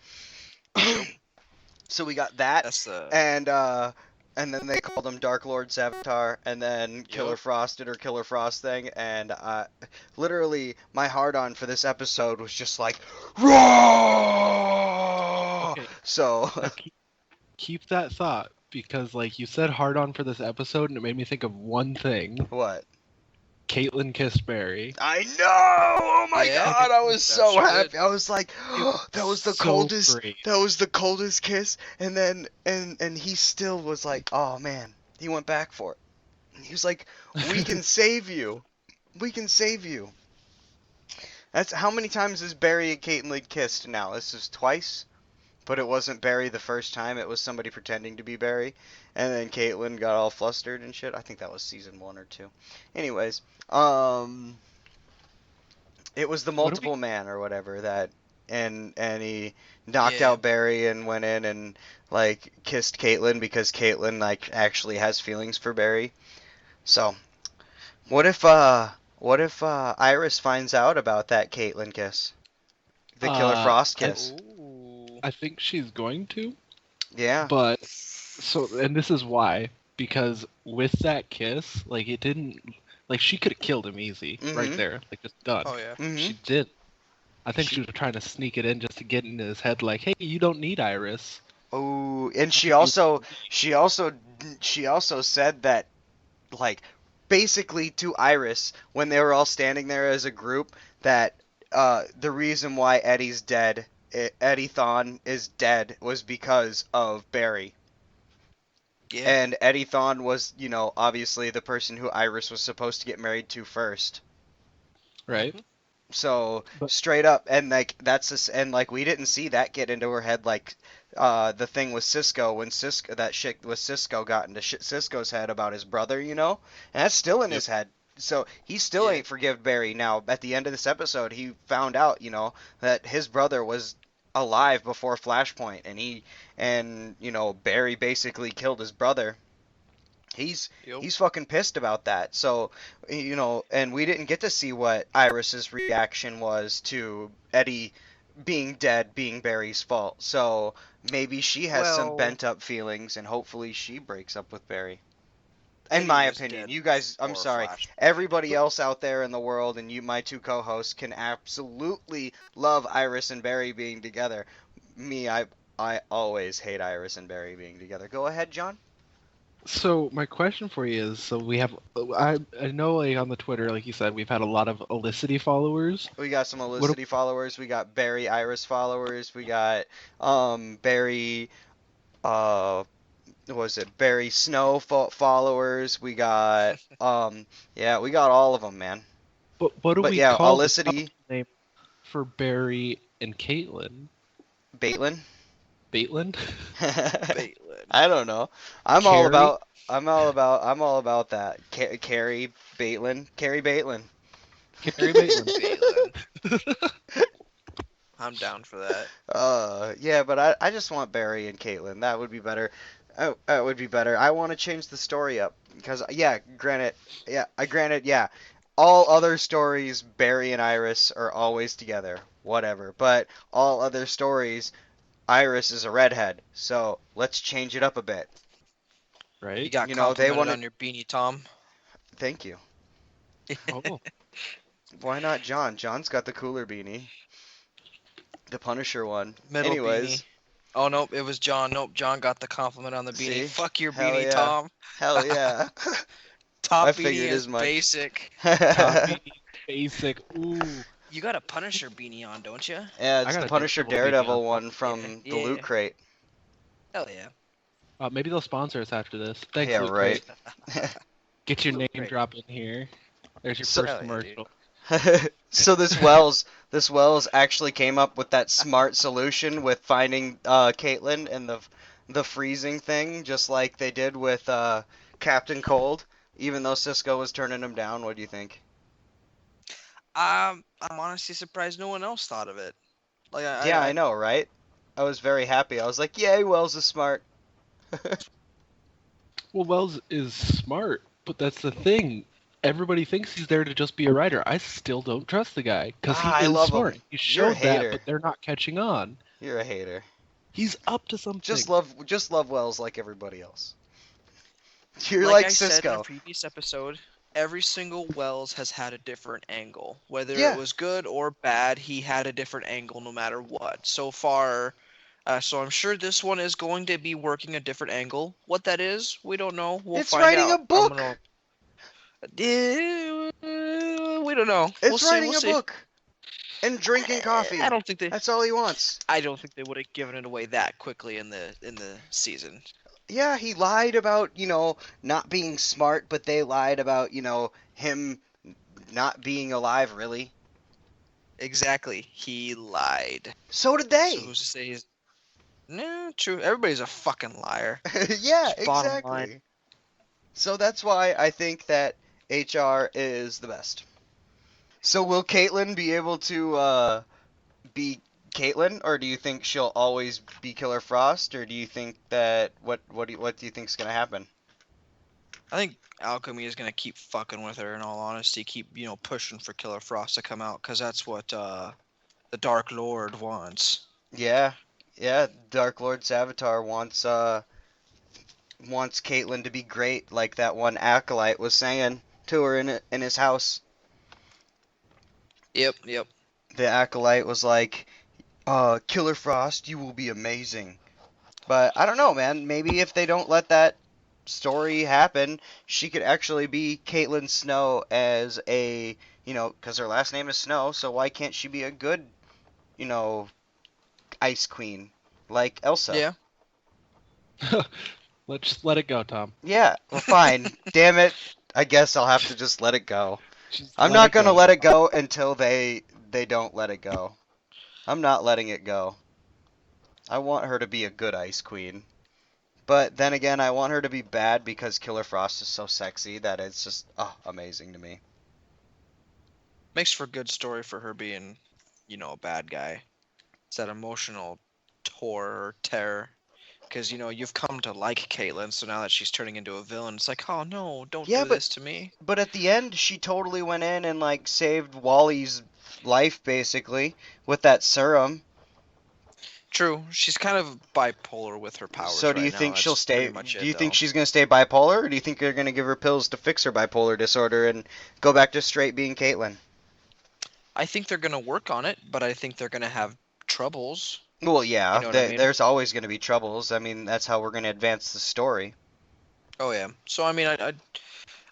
So we got that, That's the. and then they called him Dark Lord Savitar, and then Killer Yep. Frost did her Killer Frost thing, and literally my hard on for this episode was just like raw. okay, So now keep that thought because, like, you said hard on for this episode, and it made me think of one thing. what? Caitlin kissed Barry. I know. Oh my Yeah, God, I was that so she happy. did. I was like, that was the So coldest. great. That was the coldest kiss. And then and he still was like, oh man, he went back for it. He was like, we can save you. We can save you. That's how many times has Barry and Caitlin kissed now? This is twice. But it wasn't Barry the first time. It was somebody pretending to be Barry. And then Caitlyn got all flustered and shit. I think that was season 1 or 2. Anyways, it was the What do we? multiple man or whatever that, and he knocked Yeah. out Barry and went in and like kissed Caitlyn because Caitlyn like actually has feelings for Barry. So what if Iris finds out about that Caitlyn kiss, the Killer Frost I kiss? Ooh. I think she's going to, Yeah. but and this is why, because with that kiss, like it didn't, like she could have killed him easy right Mhm. there, like just done. Oh yeah. Mhm. She did. I think She- she was trying to sneak it in just to get into his head, like, hey, you don't need Iris. Oh, and she You- also said that like basically to Iris when they were all standing there as a group that the reason why Eddie's dead, Eddie Thawne is dead was because of Barry. Yeah. And Eddie Thawne was, obviously the person who Iris was supposed to get married to first. Right? So But- straight up, and like and like we didn't see that get into her head like the thing with Cisco when that shit with Cisco got into Cisco's head about his brother, and that's still in his head. So he still Yeah. ain't forgive Barry. Now at the end of this episode, he found out, that his brother was alive before Flashpoint, and Barry basically killed his brother. He's Yep. he's fucking pissed about that. So, and we didn't get to see what Iris's reaction was to Eddie being dead being Barry's fault. So maybe she has some Well, bent up feelings, and hopefully she breaks up with Barry. In Eddie my was opinion, dead you guys, I'm before sorry, Flashpoint. everybody else out there in the world, and you, my two co-hosts, can absolutely love Iris and Barry being together. Me, I always hate Iris and Barry being together. Go ahead, John. So my question for you is, so we have, I know like on the Twitter, like you said, we've had a lot of Elicity followers. We got some What Elicity followers. We got Barry Iris followers. We got Barry what was it, Barry Snow followers. We got yeah, we got all of them, man. what do But we yeah, call the Elicity name for Barry and Caitlin? Baitlyn. Baitlyn? Baitlyn. I don't know. I'm all Carrie? about I'm all about that. Carry Baitlyn. Carry Baitlyn. Carrie Baitlyn. Baitlyn. I'm down for that. Yeah, but I just want Barry and Caitlyn. That would be better. That would be better. I want to change the story up because granted, yeah. All other stories, Barry and Iris are always together, whatever. But all other stories, Iris is a redhead. So let's change it up a bit. You Right? got They complimented want on to. your beanie, Tom. Thank you. Oh, Why not John? John's got the cooler beanie, the Punisher one. Middle beanie. Anyways, Oh nope, it was John. Nope, John got the compliment on the beanie. see, Fuck your hell beanie, yeah, Tom. hell yeah. Top I beanie figured is as much. basic. top beanie, basic. Ooh, You got a Punisher beanie on, don't you? Yeah, I it's got the a Punisher Daredevil beanie on. Daredevil one from the Loot Yeah. Crate. Hell yeah. Maybe they'll sponsor us after this. Thanks, Yeah, Loot right. Crate. Get your Loot name Crate. drop in here. There's your So- first Hell yeah, dude. commercial. So this Wells actually came up with that smart solution with finding Caitlyn and the freezing thing, just like they did with Captain Cold. Even though Cisco was turning him down, what do you think? I'm honestly surprised no one else thought of it. Like Yeah, I I know, right? I was very happy. I was like, yay, Wells is smart. Well, Wells is smart, but that's the thing. Everybody thinks he's there to just be a writer. I still don't trust the guy because he I is love smart. him. He You're a showed that, hater. but they're not catching on. You're a hater. He's up to something. Just love Wells like everybody else. You're like like I said in a Cisco. previous episode, every single Wells has had a different angle. Whether Yeah. it was good or bad, he had a different angle no matter what. So far, so I'm sure this one is going to be working a different angle. What that is, we don't know. We'll It's find writing out. a book. We don't know. It's writing We'll a see. book and drinking coffee. I don't think they. That's all he wants. I don't think they would have given it away that quickly in the season. Yeah, he lied about, not being smart, but they lied about, him not being alive, really. Exactly. He lied. So did So they. who's to say he's... No, true. Everybody's a fucking liar. Yeah, Just bottom exactly. line. So that's why I think that HR is the best. So will Caitlyn be able to be Caitlyn, or do you think she'll always be Killer Frost, or do you think that what do you think's gonna happen? I think Alchemy is gonna keep fucking with her. In all honesty, keep pushing for Killer Frost to come out because that's what the Dark Lord wants. Yeah, Dark Lord Savitar wants Caitlyn to be great, like that one acolyte was saying to her in his house. Yep. The acolyte was like, Killer Frost, you will be amazing. But I don't know, man. Maybe if they don't let that story happen, she could actually be Caitlyn Snow as a, because her last name is Snow, so why can't she be a good, ice queen like Elsa? Yeah. Let's just let it go, Tom. Yeah, well, fine. Damn it. I guess I'll have to just let it go. Just I'm let not it gonna go. let it go until they don't let it go. I'm not letting it go. I want her to be a good ice queen. But then again, I want her to be bad because Killer Frost is so sexy that it's just amazing to me. Makes for a good story for her being, a bad guy. it's that emotional tour or terror. Because, you've come to like Caitlyn, so now that she's turning into a villain, it's like, oh no, don't Yeah, do but this to me. but at the end, she totally went in and like saved Wally's life basically with that serum. True, she's kind of bipolar with her So powers do you right now. think she'll That's pretty stay? much Do it, you think though. she's gonna stay bipolar, or do you think they're gonna give her pills to fix her bipolar disorder and go back to straight being Caitlyn? I think they're gonna work on it, but I think they're gonna have troubles. Well, You yeah, know what I mean? there's always gonna be troubles. I mean, that's how we're gonna advance the story. Oh yeah. So I mean,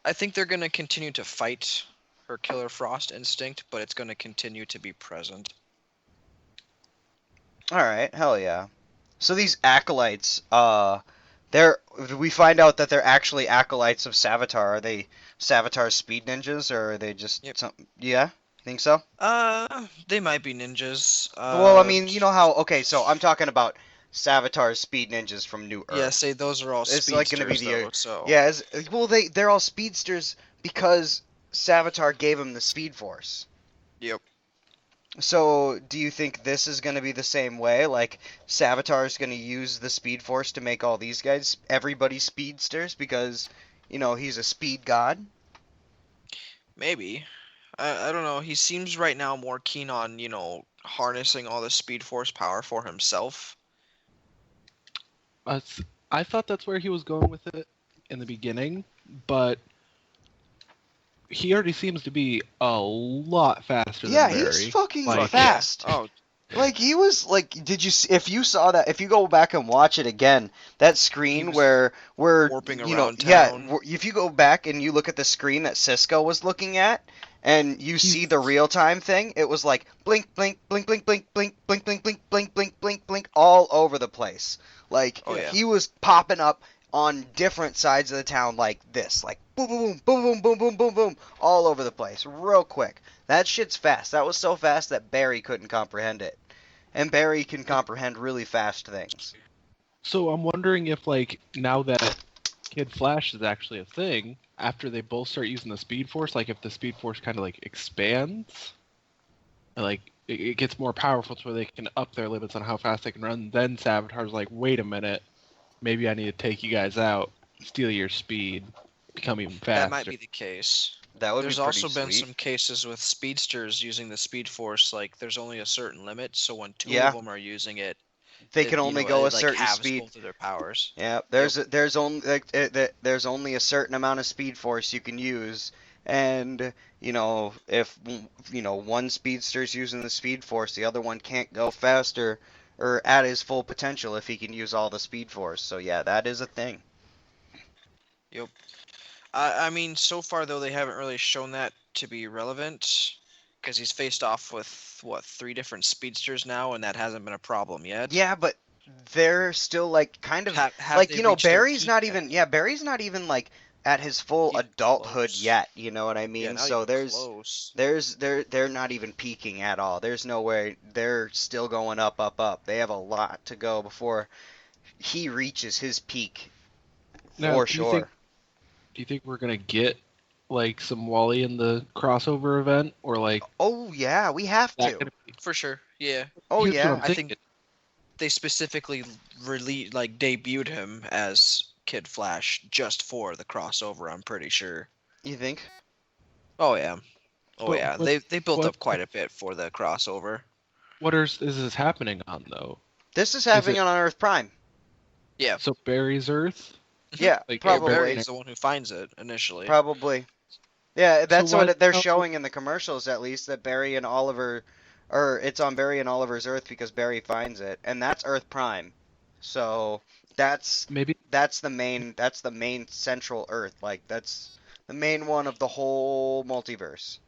I think they're gonna continue to fight her Killer Frost instinct, but it's gonna continue to be present. All right, hell yeah. So these acolytes, they're we find out that they're actually acolytes of Savitar. Are they Savitar's speed ninjas, or are they just Yep. some? Yeah, think so? They might be ninjas. Well, I mean, you know how? Okay, so I'm talking about Savitar's speed ninjas from New Yeah, Earth. say those are all It's like gonna be speedsters the though. So yeah. Well, they're all speedsters because Savitar gave them the Speed Force. yep. So, do you think this is going to be the same way? Like, Savitar is going to use the Speed Force to make all these guys, everybody speedsters, because, he's a speed god? Maybe. I don't know. He seems right now more keen on, harnessing all the Speed Force power for himself. I thought that's where he was going with it in the beginning, but he already seems to be a lot faster Yeah, than he's Barry. fucking Like, fast. Yeah. Oh, Like, he was, like, if you saw that, if you go back and watch it again, that he screen was where, warping you know, around yeah, town. if you go back and you look at the screen that Cisco was looking at, and you he's see the real time thing, it was like blink, blink, blink, blink, blink, blink, blink, blink, blink, blink, blink, blink, blink, all over the place. Like, Oh yeah. he was popping up on different sides of the town like this, like boom, boom, boom, boom, boom, boom, boom, boom, all over the place, real quick. That shit's fast. That was so fast that Barry couldn't comprehend it. And Barry can comprehend really fast things. so I'm wondering if like now that Kid Flash is actually a thing, after they both start using the Speed Force, like if the Speed Force kind of like expands, and, like it gets more powerful to where they can up their limits on how fast they can run, then Savitar's like, wait a minute, maybe I need to take you guys out, steal your speed, become even That might faster. be the case. That would There's be pretty also been sweet. some cases with speedsters using the Speed Force. Like, there's only a certain limit, so when two Yeah, of them are using it, they can only go a it like certain halves speed. both of their powers. Yeah, Yep. there's only a certain amount of speed force you can use, and if one speedster's using the speed force, the other one can't go faster or at his full potential if he can use all the speed force. So yeah, that is a thing. Yep. I mean, so far though, they haven't really shown that to be relevant, because he's faced off with what 3 different speedsters now, and that hasn't been a problem yet. Yeah, but they're still like kind of Have like they reached their Barry's peak not yet? even Barry's not even like at his full Even adulthood close. yet, you know what I Yeah, mean? not So even close. they're not even peaking at all. There's no way they're still going up up up. They have a lot to go before he reaches his peak Now, for sure. do you think we're gonna get like some Wally in the crossover event, or like Oh yeah, we have that to. gonna be? For sure. Yeah. Oh Here's what I'm yeah. I think thinking. they specifically debuted him as Kid Flash just for the crossover, I'm pretty sure. You think? Oh yeah. Oh But yeah. They built what up quite a bit for the crossover. is this happening on though? This is Is happening it on Earth Prime. Yeah. so Barry's Earth? Yeah, Like Yeah, probably. Barry's the one who finds it initially. Probably. Yeah, so that's why what they're the hell? showing in the commercials, at least, that Barry and Oliver, or it's on Barry and Oliver's Earth because Barry finds it, and that's Earth Prime. So that's Maybe that's the main central Earth. Like that's the main one of the whole multiverse.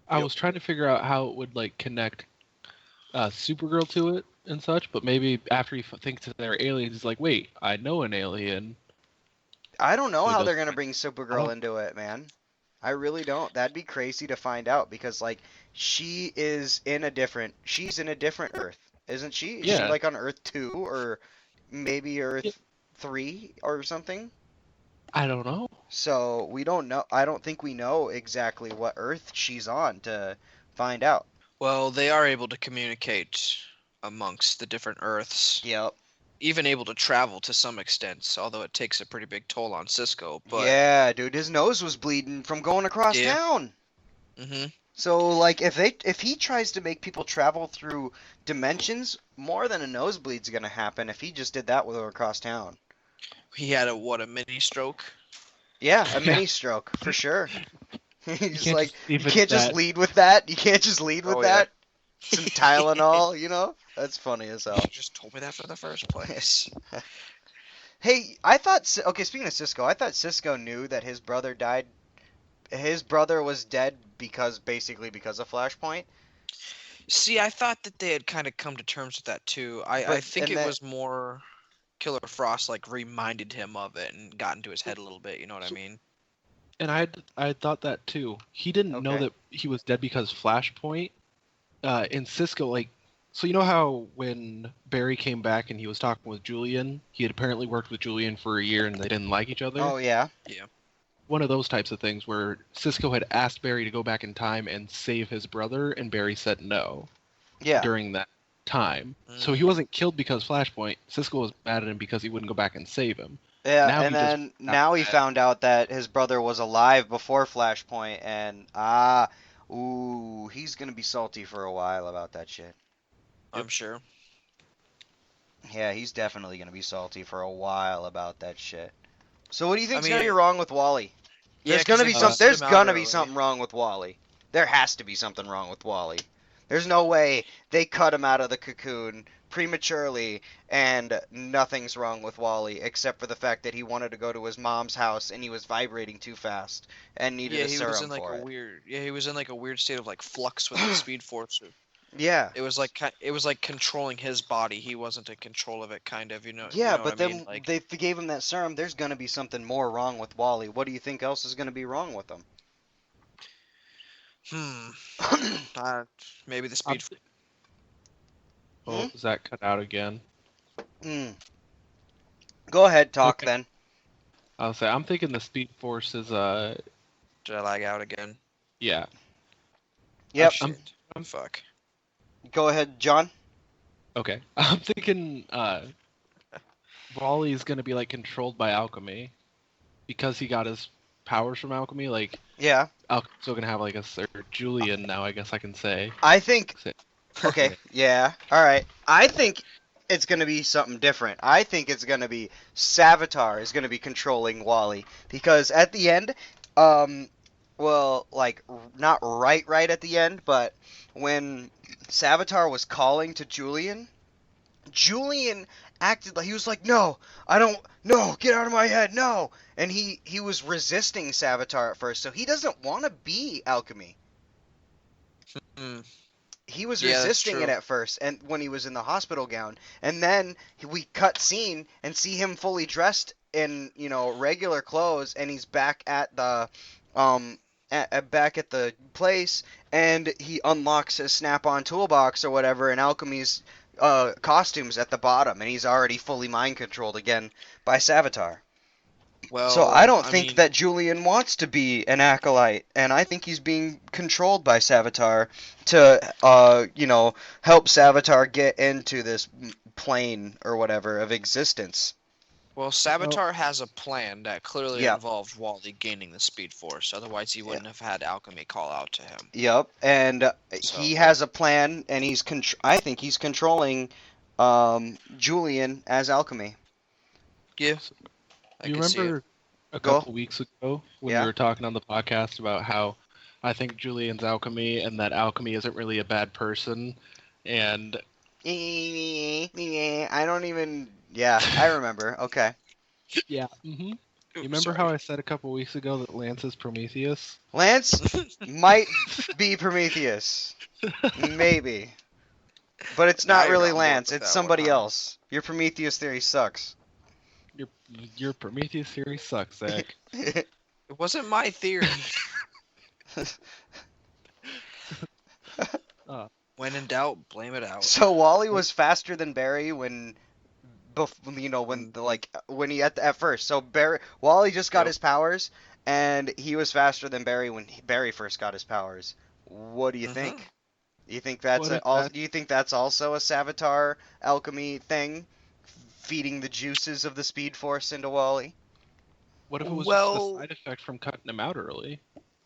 I Yep. was trying to figure out how it would like connect Supergirl to it and such, but maybe after he thinks that they're aliens, he's like, wait, I know an alien. I don't know So he how goes they're gonna find bring out. Supergirl into it, man. I really don't. That'd be crazy to find out because like she's in a different Earth, isn't she? Is she Yeah, like on Earth 2 or maybe yeah, Earth 3 or something? I don't know. So we don't know. I don't think we know exactly what Earth she's on to find out. Well, they are able to communicate amongst the different Earths. Yep. Even able to travel to some extent, although it takes a pretty big toll on Cisco. But Yeah, dude, his nose was bleeding from going across yeah. town. hmm So like if he tries to make people travel through dimensions, more than a nosebleed's gonna happen if he just did that with across town. he had a mini stroke. Yeah, a Yeah. mini stroke for sure. You He's can't like, just you leave it can't at just that. lead with that. You can't just lead with Oh yeah. that. Some Tylenol, you know? That's funny as hell. You just told me that for the first place. Hey, I thought. Okay, speaking of Cisco, I thought Cisco knew that his brother died. His brother was dead basically because of Flashpoint. See, I thought that they had kind of come to terms with that too. I But think and it that was more Killer Frost like reminded him of it and got into his head a little bit. You know what I So- mean? And I thought that too. He didn't know Okay. that he was dead because Flashpoint. And Cisco, like, so you know how when Barry came back and he was talking with Julian, he had apparently worked with Julian for a year and they didn't like each other. Oh yeah. One of those types of things where Cisco had asked Barry to go back in time and save his brother, and Barry said no Yeah. during that time. So he Mhm. wasn't killed because Flashpoint. Cisco was mad at him because he wouldn't go back and save him. Yeah, Now and he just then now he found out that his brother was alive before Flashpoint, and ooh, he's gonna be salty for a while about that shit. I'm sure. Yeah, he's definitely gonna be salty for a while about that shit. So what do you I think's gonna be mean, wrong with Wally? yeah, There's 'cause gonna they be some. busted There's him out gonna be early. something wrong with Wally. There has to be something wrong with Wally. There's no way they cut him out of the cocoon prematurely and nothing's wrong with Wally except for the fact that he wanted to go to his mom's house and he was vibrating too fast and needed Yeah, a he was serum in like for a it. weird. Yeah, he was in like a weird state of like flux with the Speed Force. Yeah. It was like it was like controlling his body. He wasn't in control of it, kind of. You Yeah, know what but I mean? then Like, they gave him that serum. There's gonna be something more wrong with Wally. What do you think else is gonna be wrong with him? hmm, maybe the I'm Speed. th- oh, is that cut out again? Hmm. Go ahead, talk Okay. then. I'll say I'm thinking the Speed Force is Did I lag out again? yeah. Yep. Shit. I'm Fuck. Go ahead, John. Okay. I'm thinking Wally's gonna be like controlled by alchemy because he got his powers from alchemy. Like Yeah. Alchemy's still gonna have like a Sir Julian now. I guess I can say. I think. Say- Okay. Yeah. All right. I think it's gonna be something different. I think it's gonna be Savitar is gonna be controlling Wally because at the end, well, like not right at the end, but when Savitar was calling to Julian, Julian acted like he was like, "No, I don't. No, get out of my head, no!" And he was resisting Savitar at first, so he doesn't want to be alchemy. Hmm. He was Yeah, that's resisting it true. at first, and when he was in the hospital gown, and then we cut scene and see him fully dressed in regular clothes, and he's back at the um back at the place, and he unlocks his Snap-on toolbox or whatever, and Alchemy's costumes at the bottom, and he's already fully mind controlled again by Savitar. So I Well, don't I think mean, that Julian wants to be an acolyte, and I think he's being controlled by Savitar to, help Savitar get into this plane or whatever of existence. well, Well, Savitar has a plan that clearly Yep. involved Wally gaining the Speed Force. Otherwise, he Yeah. wouldn't have had Alchemy call out to him. Yep. And he So, has a plan, and I think he's controlling Julian as alchemy. yeah, so I you can see it. remember a Go. couple weeks ago when we Yeah. were talking on the podcast about how I think Julian's alchemy and that alchemy isn't really a bad person, and I don't even. Yeah, I remember. Okay. yeah. You Oops, remember sorry. how I said a couple weeks ago that Lance is Prometheus? Lance might be Prometheus. Maybe. But it's Now not you're really on board Lance, with it's that one, somebody huh? else. Your Prometheus theory sucks. Your your Prometheus theory sucks, Zach. It wasn't my theory. Uh, When in doubt, blame it out. So Wally was faster than Barry when when he at first. So Wally just got Yep. his powers and he was faster than Barry when Barry first got his powers. What do you Mhm. think? You think that's What if all? that? Do you think that's also a Savitar alchemy thing, feeding the juices of the Speed Force into Wally? What if it was just a Well, side effect from cutting him out early?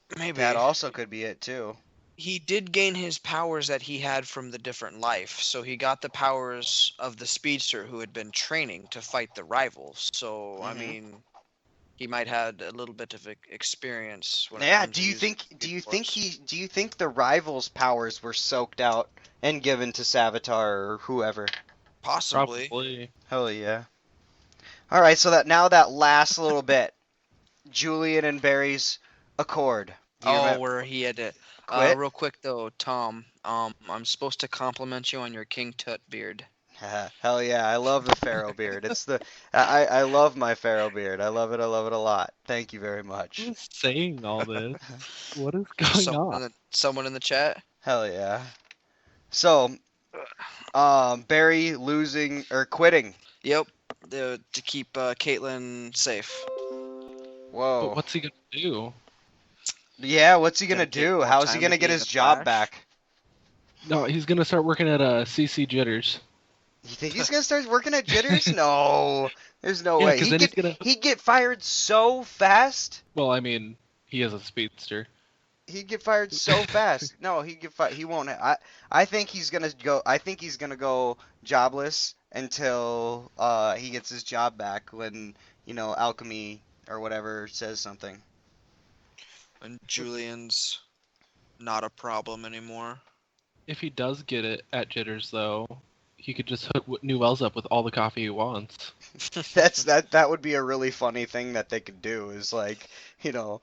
That maybe. also could be it too. He did gain his powers that he had from the different life. So he got the powers of the speedster who had been training to fight the rivals. So, I Hmm. mean, he might had a little bit of experience when it Yeah. comes to using Do Speed you think Force. do you think the rivals' powers were soaked out and given to Savitar or whoever? Possibly. Probably. Hell yeah. All right. So that now that last little bit, Julian and Barry's accord. Do you Oh, remember? where he had to. Quit. Real quick though, Tom. I'm supposed to compliment you on your King Tut beard. Hell yeah, I love the Pharaoh beard. It's the I love my Pharaoh beard. I love it a lot. Thank you very much. Who's saying all this? What is Just going on? someone in the chat. Hell yeah. So, Barry losing or quitting. Yep. To keep Caitlyn safe. But Whoa. what's he gonna do? Yeah, what's he gonna Dedicate do? more How's he time to gonna get being his the job Flash. back? No, he's gonna start working at CC Jitters. You think he's gonna start working at Jitters? No. There's no Yeah, way. because then he's gonna. He'd get fired so fast. Well, I mean, he is a speedster. He'd get fired so fast. No, he'd get fired. He won't. I think he's gonna go. I think he's gonna go jobless until he gets his job back when alchemy or whatever says something. And Julian's not a problem anymore. If he does get it at Jitters, though, he could just hook New Wells up with all the coffee he wants. That would be a really funny thing that they could do. Is like oh,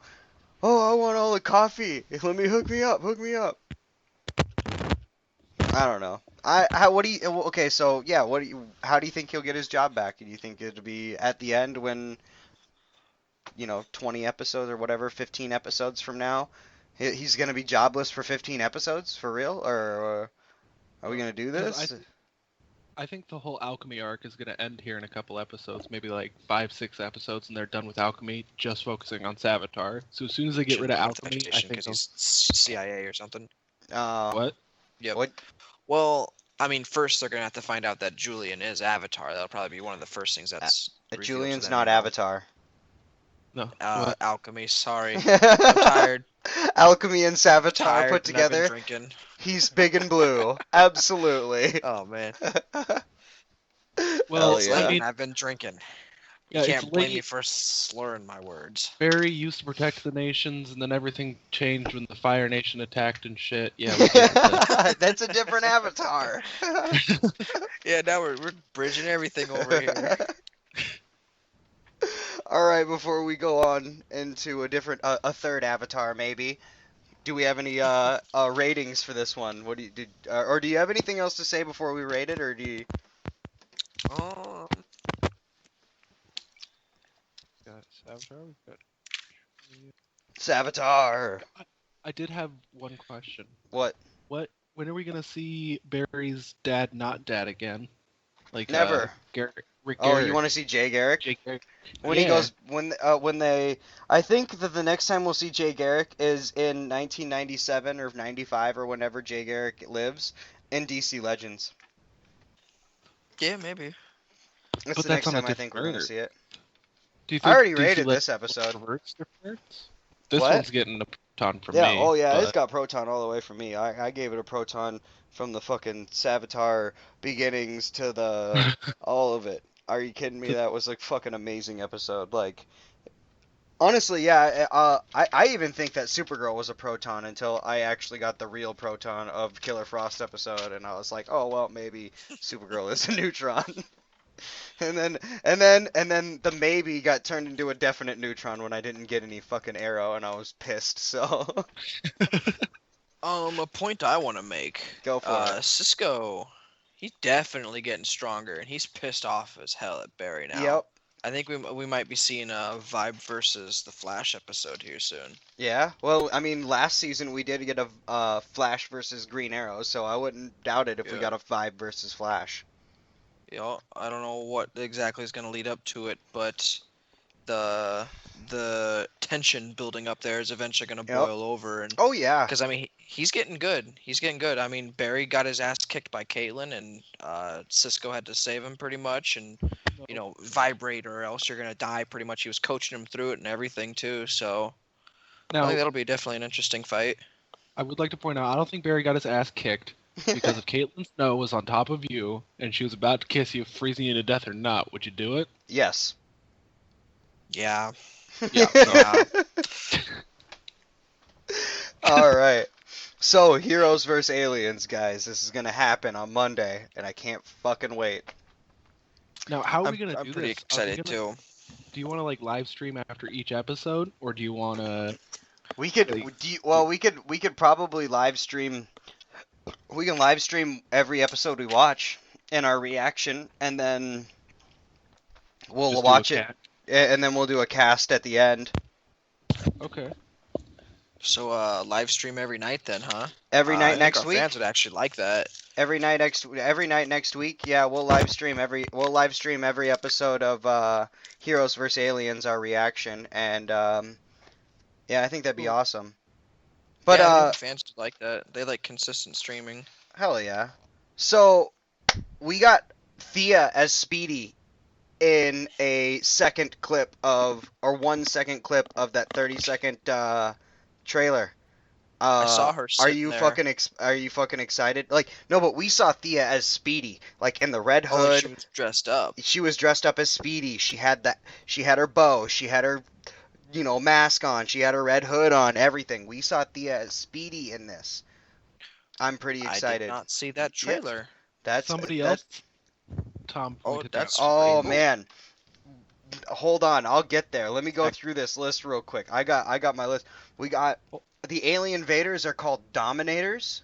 I want all the coffee. Let me hook me up. Hook me up. I don't know. What do you okay? So yeah, how do you think he'll get his job back? Do you think it'll be at the end when 20 episodes or whatever, 15 episodes from now, he's gonna be jobless for 15 episodes for real, or are we gonna do Because this? I think the whole alchemy arc is gonna end here in a couple episodes, maybe like 5, 6 episodes, and they're done with alchemy, just focusing on Savitar. So as soon as they get rid of alchemy, I think because they'll. he's CIA or something. What? Yep. What? Well, I mean, first they're gonna have to find out that Julian is Avatar. That'll probably be one of the first things that's revealed to Julian's them, not Avatar. No. What? Alchemy. Sorry, I'm tired. Alchemy and Savitar put Tired, and I've been together. drinking. He's big and blue. Absolutely. Oh man. Well, Hell It's yeah. late, I mean, and I've been drinking. yeah, You it's can't blame me late. for slurring my words. Barry used to protect the nations, and then everything changed when the Fire Nation attacked and shit. Yeah, we get it. That's a different Avatar. Yeah, now we're bridging everything over here. All right, before we go on into a third Avatar, maybe. Do we have any ratings for this one? What do you did, or do you have anything else to say before we rate it, or do you? Um, Got Savitar, we've got. Savitar. I did have one question. What? When are we gonna see Barry's dad not dad again? Like Never. Rick Oh, Garrick. you want to see Jay Garrick? Jake Garrick. When he Yeah. goes when they I think that the next time we'll see Jay Garrick is in 1997 or 95 or whenever Jay Garrick lives in DC Legends. yeah, maybe. That's But the that's next on a time I think we're gonna different see it. Do you I think already DC rated Legends this episode. reverts difference? This What? one's getting a proton from Yeah, me. oh yeah, it's But got proton all the way from me. I gave it a proton from the fucking Savitar beginnings to the all of it. Are you kidding me? That was like fucking amazing episode. Like honestly, yeah, I even think that Supergirl was a proton until I actually got the real proton of Killer Frost episode and I was like, "Oh, well, maybe Supergirl is a neutron." And then the maybe got turned into a definite neutron when I didn't get any fucking arrow and I was pissed. So A point I want to make. go for it. Cisco, he's definitely getting stronger, and he's pissed off as hell at Barry now. Yep. I think we might be seeing a Vibe versus the Flash episode here soon. Yeah. Well, I mean, last season we did get a Flash versus Green Arrow, so I wouldn't doubt it if we Yeah. got a Vibe versus Flash. You know, I don't know what exactly is going to lead up to it, but the tension building up there is eventually going to Yep. boil over, and Oh yeah. because I mean he's getting good. He's getting good. I mean Barry got his ass kicked by Caitlyn, and Cisco had to save him pretty much, and vibrate or else you're gonna die. Pretty much, he was coaching him through it and everything too. So I Now, think that'll be definitely an interesting fight. I would like to point out, I don't think Barry got his ass kicked because if Caitlyn Snow was on top of you and she was about to kiss you, freezing you to death or not, would you do it? Yes. Yeah. Yeah. Yeah. All right. So, Heroes vs. Aliens, guys. This is going to happen on Monday, and I can't fucking wait. Now, how are we I'm gonna do pretty this? Are we excited gonna- too. Do you want to like live stream after each episode, or do you want to? We could we could probably live stream. We can live stream every episode we watch and our reaction, and then we'll watch it, and then we'll do a cast at the end. Okay. So live stream every night then, huh? Every I night think next our week. fans would actually like that. Every night next week. Yeah, we'll live stream every episode of Heroes vs. Aliens, our reaction, and yeah, I think that'd be Cool. awesome. But yeah, I think the fans would like that. They like consistent streaming. hell yeah. So we got Thea as Speedy in a 1 second clip of that 30-second trailer. I saw her Are sitting you there. fucking excited? Like, no, but we saw Thea as Speedy, like in the red Oh, hood. she was dressed up. She was dressed up as Speedy. She had her bow. She had her, mask on. She had her red hood on. Everything. We saw Thea as Speedy in this. I'm pretty I excited. did not see that trailer. That's Somebody that- else. Tom Oh, pointed that's- out. Oh Cool. man. Hold on, I'll get there. Let me go Okay. through this list real quick. I got my list. We got the alien invaders are called Dominators.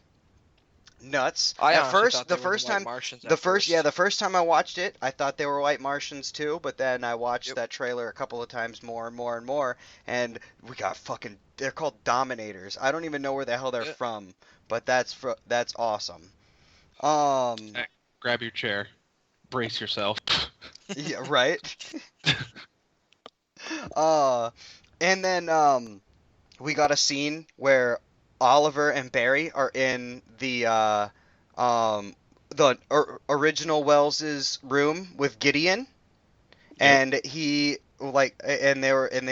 Nuts. I At honestly first, thought the they were first White time, Martians the at first first. the first time I watched it, I thought they were white Martians too. But then I watched Yep. that trailer a couple of times more and more and more, and we got fucking. They're called Dominators. I don't even know where the hell they're Yeah. from, but that's awesome. Grab your chair. Brace yourself. Yeah, right. And then we got a scene where Oliver and Barry are in the original Wells's room with Gideon, and they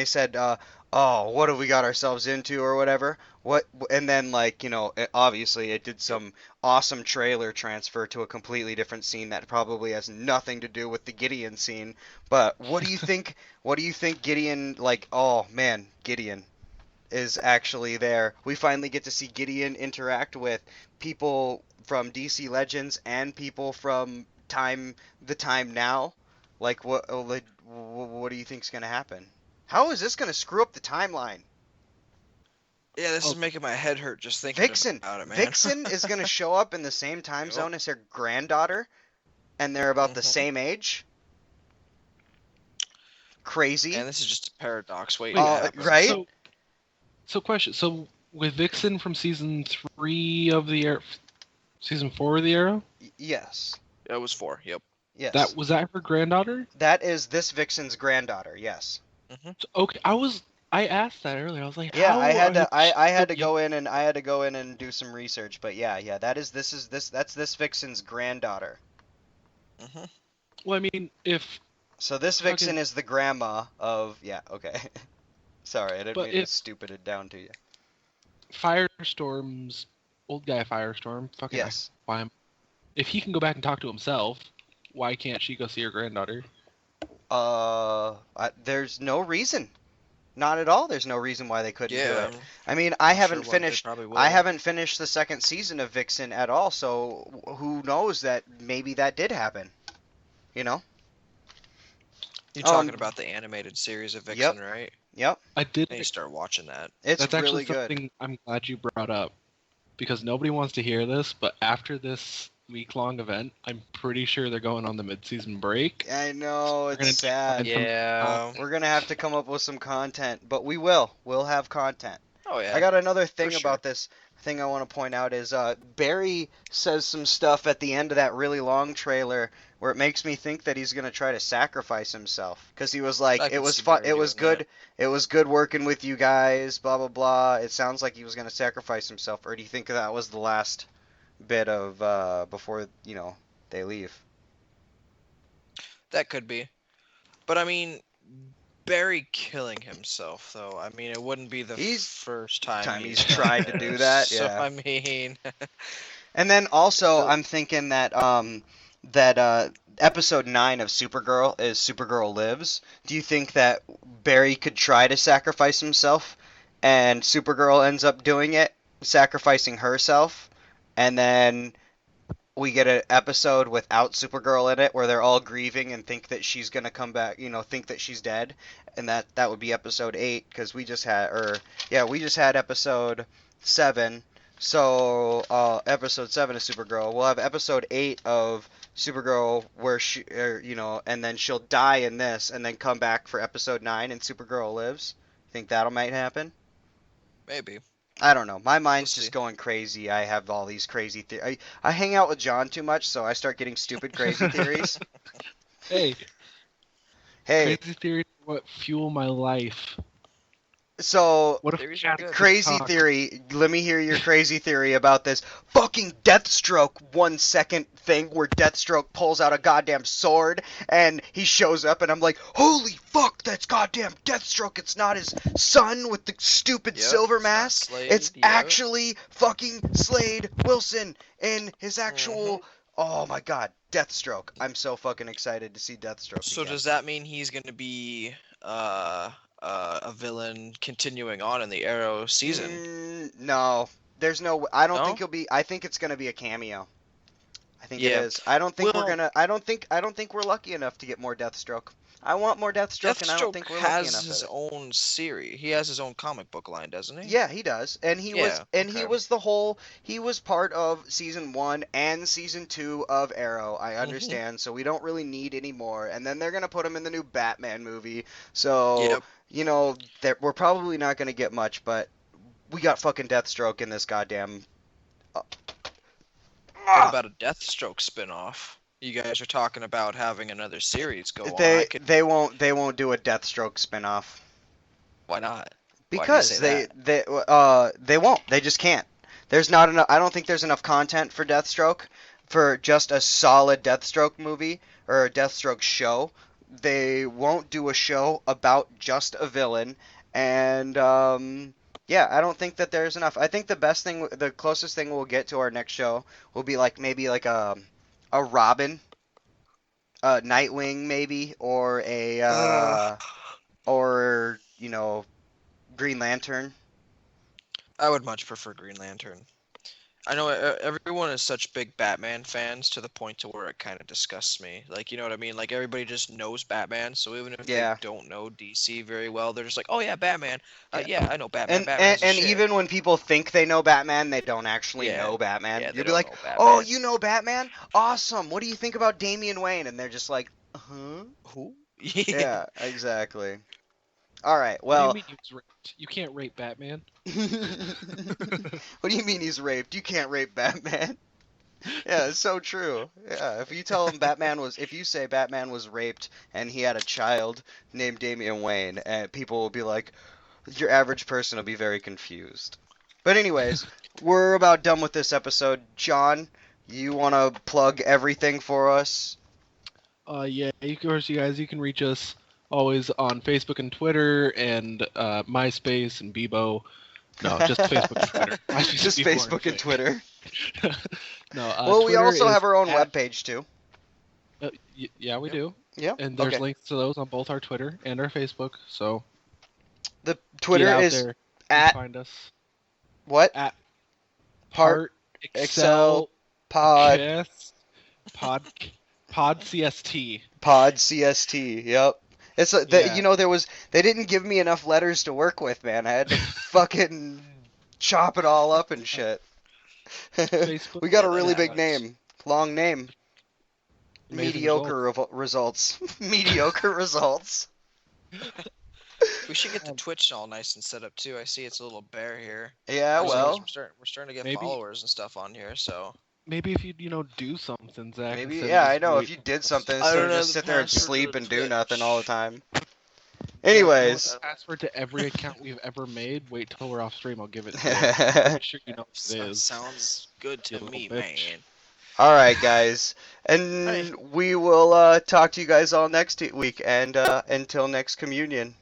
said, oh, what have we got ourselves into or whatever. And then obviously it did some awesome trailer transfer to a completely different scene that probably has nothing to do with the Gideon scene. But what do you think? What do you think Gideon Oh man, Gideon is actually there. We finally get to see Gideon interact with people from DC Legends and people from the time now. What do you think's gonna happen? How is this gonna screw up the timeline? Yeah, this Oh. is making my head hurt just thinking Vixen about it, man. Vixen is gonna show up in the same time Yep. zone as her granddaughter, and they're about the Mhm. same age. Crazy. And this is just a paradox waiting Wait, to happen. right? So question. So with Vixen from season 3 of the Arrow, season 4 of the Arrow, Yes. It was 4. Yep. Yes. that was that her granddaughter? That is this Vixen's granddaughter. Yes. So, okay, I asked that earlier. I was like, Yeah, how I had are to. I had to you- go in and do some research. But yeah. That's this Vixen's granddaughter. hmm Well, I mean, if So this Okay. Vixen is the grandma of. Yeah. Okay. Sorry, I didn't But mean to if- stupid it down to you. Firestorm's old guy Firestorm, fucking Yes. why am- if he can go back and talk to himself, why can't she go see her granddaughter? There's no reason. Not at all. There's no reason why they couldn't do Yeah. it. I mean, I I'm sure haven't one day finished. probably will. I haven't finished the second season of Vixen at all. So who knows that maybe that did happen. You know. You're talking Um, about the animated series of Yep. Vixen, right? Yep. I did. Then you start watching that. It's That's really actually good. something I'm glad you brought up, because nobody wants to hear this. But after this week-long event, I'm pretty sure they're going on the mid-season break. I know We're gonna it's sad. take- Yeah. We're gonna have to come up with some content, but we will. We'll have content. Oh yeah. I got another thing sure. about this thing I want to point out is Barry says some stuff at the end of that really long trailer where it makes me think that he's gonna try to sacrifice himself because he was like, I it can was see fun, Barry it was doing that. good, it was good working with you guys, blah blah blah. It sounds like he was gonna sacrifice himself, or do you think that was the last bit of before they leave? That could be. But I mean, Barry killing himself, though. I mean, it wouldn't be the He's first time time he's he's done tried to do this. that, So yeah. I mean, And then also, the I'm thinking that episode 9 of Supergirl is Supergirl Lives. Do you think that Barry could try to sacrifice himself, and Supergirl ends up doing it, sacrificing herself, and then we get an episode without Supergirl in it where they're all grieving and think that she's gonna come back, think that she's dead, and that would be episode 8 because we just had episode 7. So episode 7 of Supergirl, we'll have episode 8 of Supergirl where and then she'll die in this, and then come back for episode 9 and Supergirl Lives. Think that'll might happen? maybe I don't know. My we'll mind's just see. going crazy. I have all these crazy theories. I hang out with John too much, so I start getting stupid crazy theories. Hey, Hey, crazy theories are what fuel my life. so What if Theories are cats good. could crazy talk? theory. Let me hear your crazy theory about this fucking Deathstroke 1 second thing where Deathstroke pulls out a goddamn sword and he shows up, and I'm like, holy fuck, that's goddamn Deathstroke. It's not his son with the stupid Yep, silver it's not mask. Slade. It's Yep. actually fucking Slade Wilson in his actual. Mhm. Oh my god, Deathstroke. I'm so fucking excited to see Deathstroke So again. does that mean he's gonna be a villain continuing on in the Arrow season? No, there's no. I don't think No? he'll be. I think it's gonna be a cameo. I think it Yeah. is. I don't think we're Well, gonna. I don't think. I don't think we're lucky enough to get more Deathstroke. I want more Deathstroke, and I don't Deathstroke think we're lucky has enough at his it. own series. He has his own comic book line, doesn't he? Yeah, he does, and he was, Yeah. and he Okay. was the whole. He was part of season 1 and season 2 of Arrow. I Mhm. understand, so we don't really need any more. And then they're gonna put him in the new Batman movie, so Yep. we're probably not gonna get much, but we got fucking Deathstroke in this goddamn. Uh, What ah! about a Deathstroke spin-off? You guys are talking about having another series go on. I They could. they won't they won't do a Deathstroke spinoff Why not? Why do you because say that? they won't. They just can't. There's not enough. I don't think there's enough content for Deathstroke for just a solid Deathstroke movie or a Deathstroke show. They won't do a show about just a villain, and yeah, I don't think that there's enough. I think the closest thing we'll get to our next show will be like maybe like a Robin, Nightwing maybe, or a Ugh. or Green Lantern. I would much prefer Green Lantern. I know everyone is such big Batman fans to the point to where it kind of disgusts me. Like, you know what I mean? Like, everybody just knows Batman, so even if they Yeah. don't know DC very well, they're just like, oh yeah, Batman. Yeah. Yeah, I know Batman. And, Batman's the and shit. even when people think they know Batman, they don't actually Yeah, know Batman. yeah, they You'll be don't like, know "Oh, Batman. you know Batman? Awesome. What do you think about Damian Wayne?" And they're just like, "Huh?" Who? Yeah, exactly. All right. What do you Well, mean he was raped? You can't rape Batman. what do you mean he's raped? You can't rape Batman. Yeah, it's so true. Yeah, if you say Batman was raped and he had a child named Damian Wayne, and people will be like, your average person will be very confused. But anyways, we're about done with this episode. John, you want to plug everything for us? Yeah, of course, you guys, you can reach us always on Facebook and Twitter and MySpace and Bebo. No, just Facebook and Twitter. MySpace would Just be boring Facebook and thing. Twitter. No, Well, we Twitter also is have our own at, webpage too. yeah, we Yep. do. Yeah. And there's Okay. links to those on both our Twitter and our Facebook. So The get Twitter out is there at and find us what? at Part Part Excel Excel Pod Chess Pod Pod CST. Pod CST. Yep. It's Yeah. they didn't give me enough letters to work with, man. I had to fucking chop it all up and shit. Facebook. We got a Yeah, that really big happens. name. Long name. Amazing Mediocre results. Mediocre results. We should get the Twitch all nice and set up too. I see it's a little bare here. Yeah, We're well, starting to get Maybe- followers and stuff on here, so Maybe if you do something, Zach. maybe. instead of Yeah, just I know. If wait- you did something I instead don't of have just the sit there and password to sleep the and do nothing all the Twitch. time. Yeah, Anyways. password to every account we've ever made. Wait till we're off stream. I'll give it to you. I'm sure you know what it is. Sounds good to You little me, bitch. man. All right, guys, and Hey. we will talk to you guys all next week. And until next communion.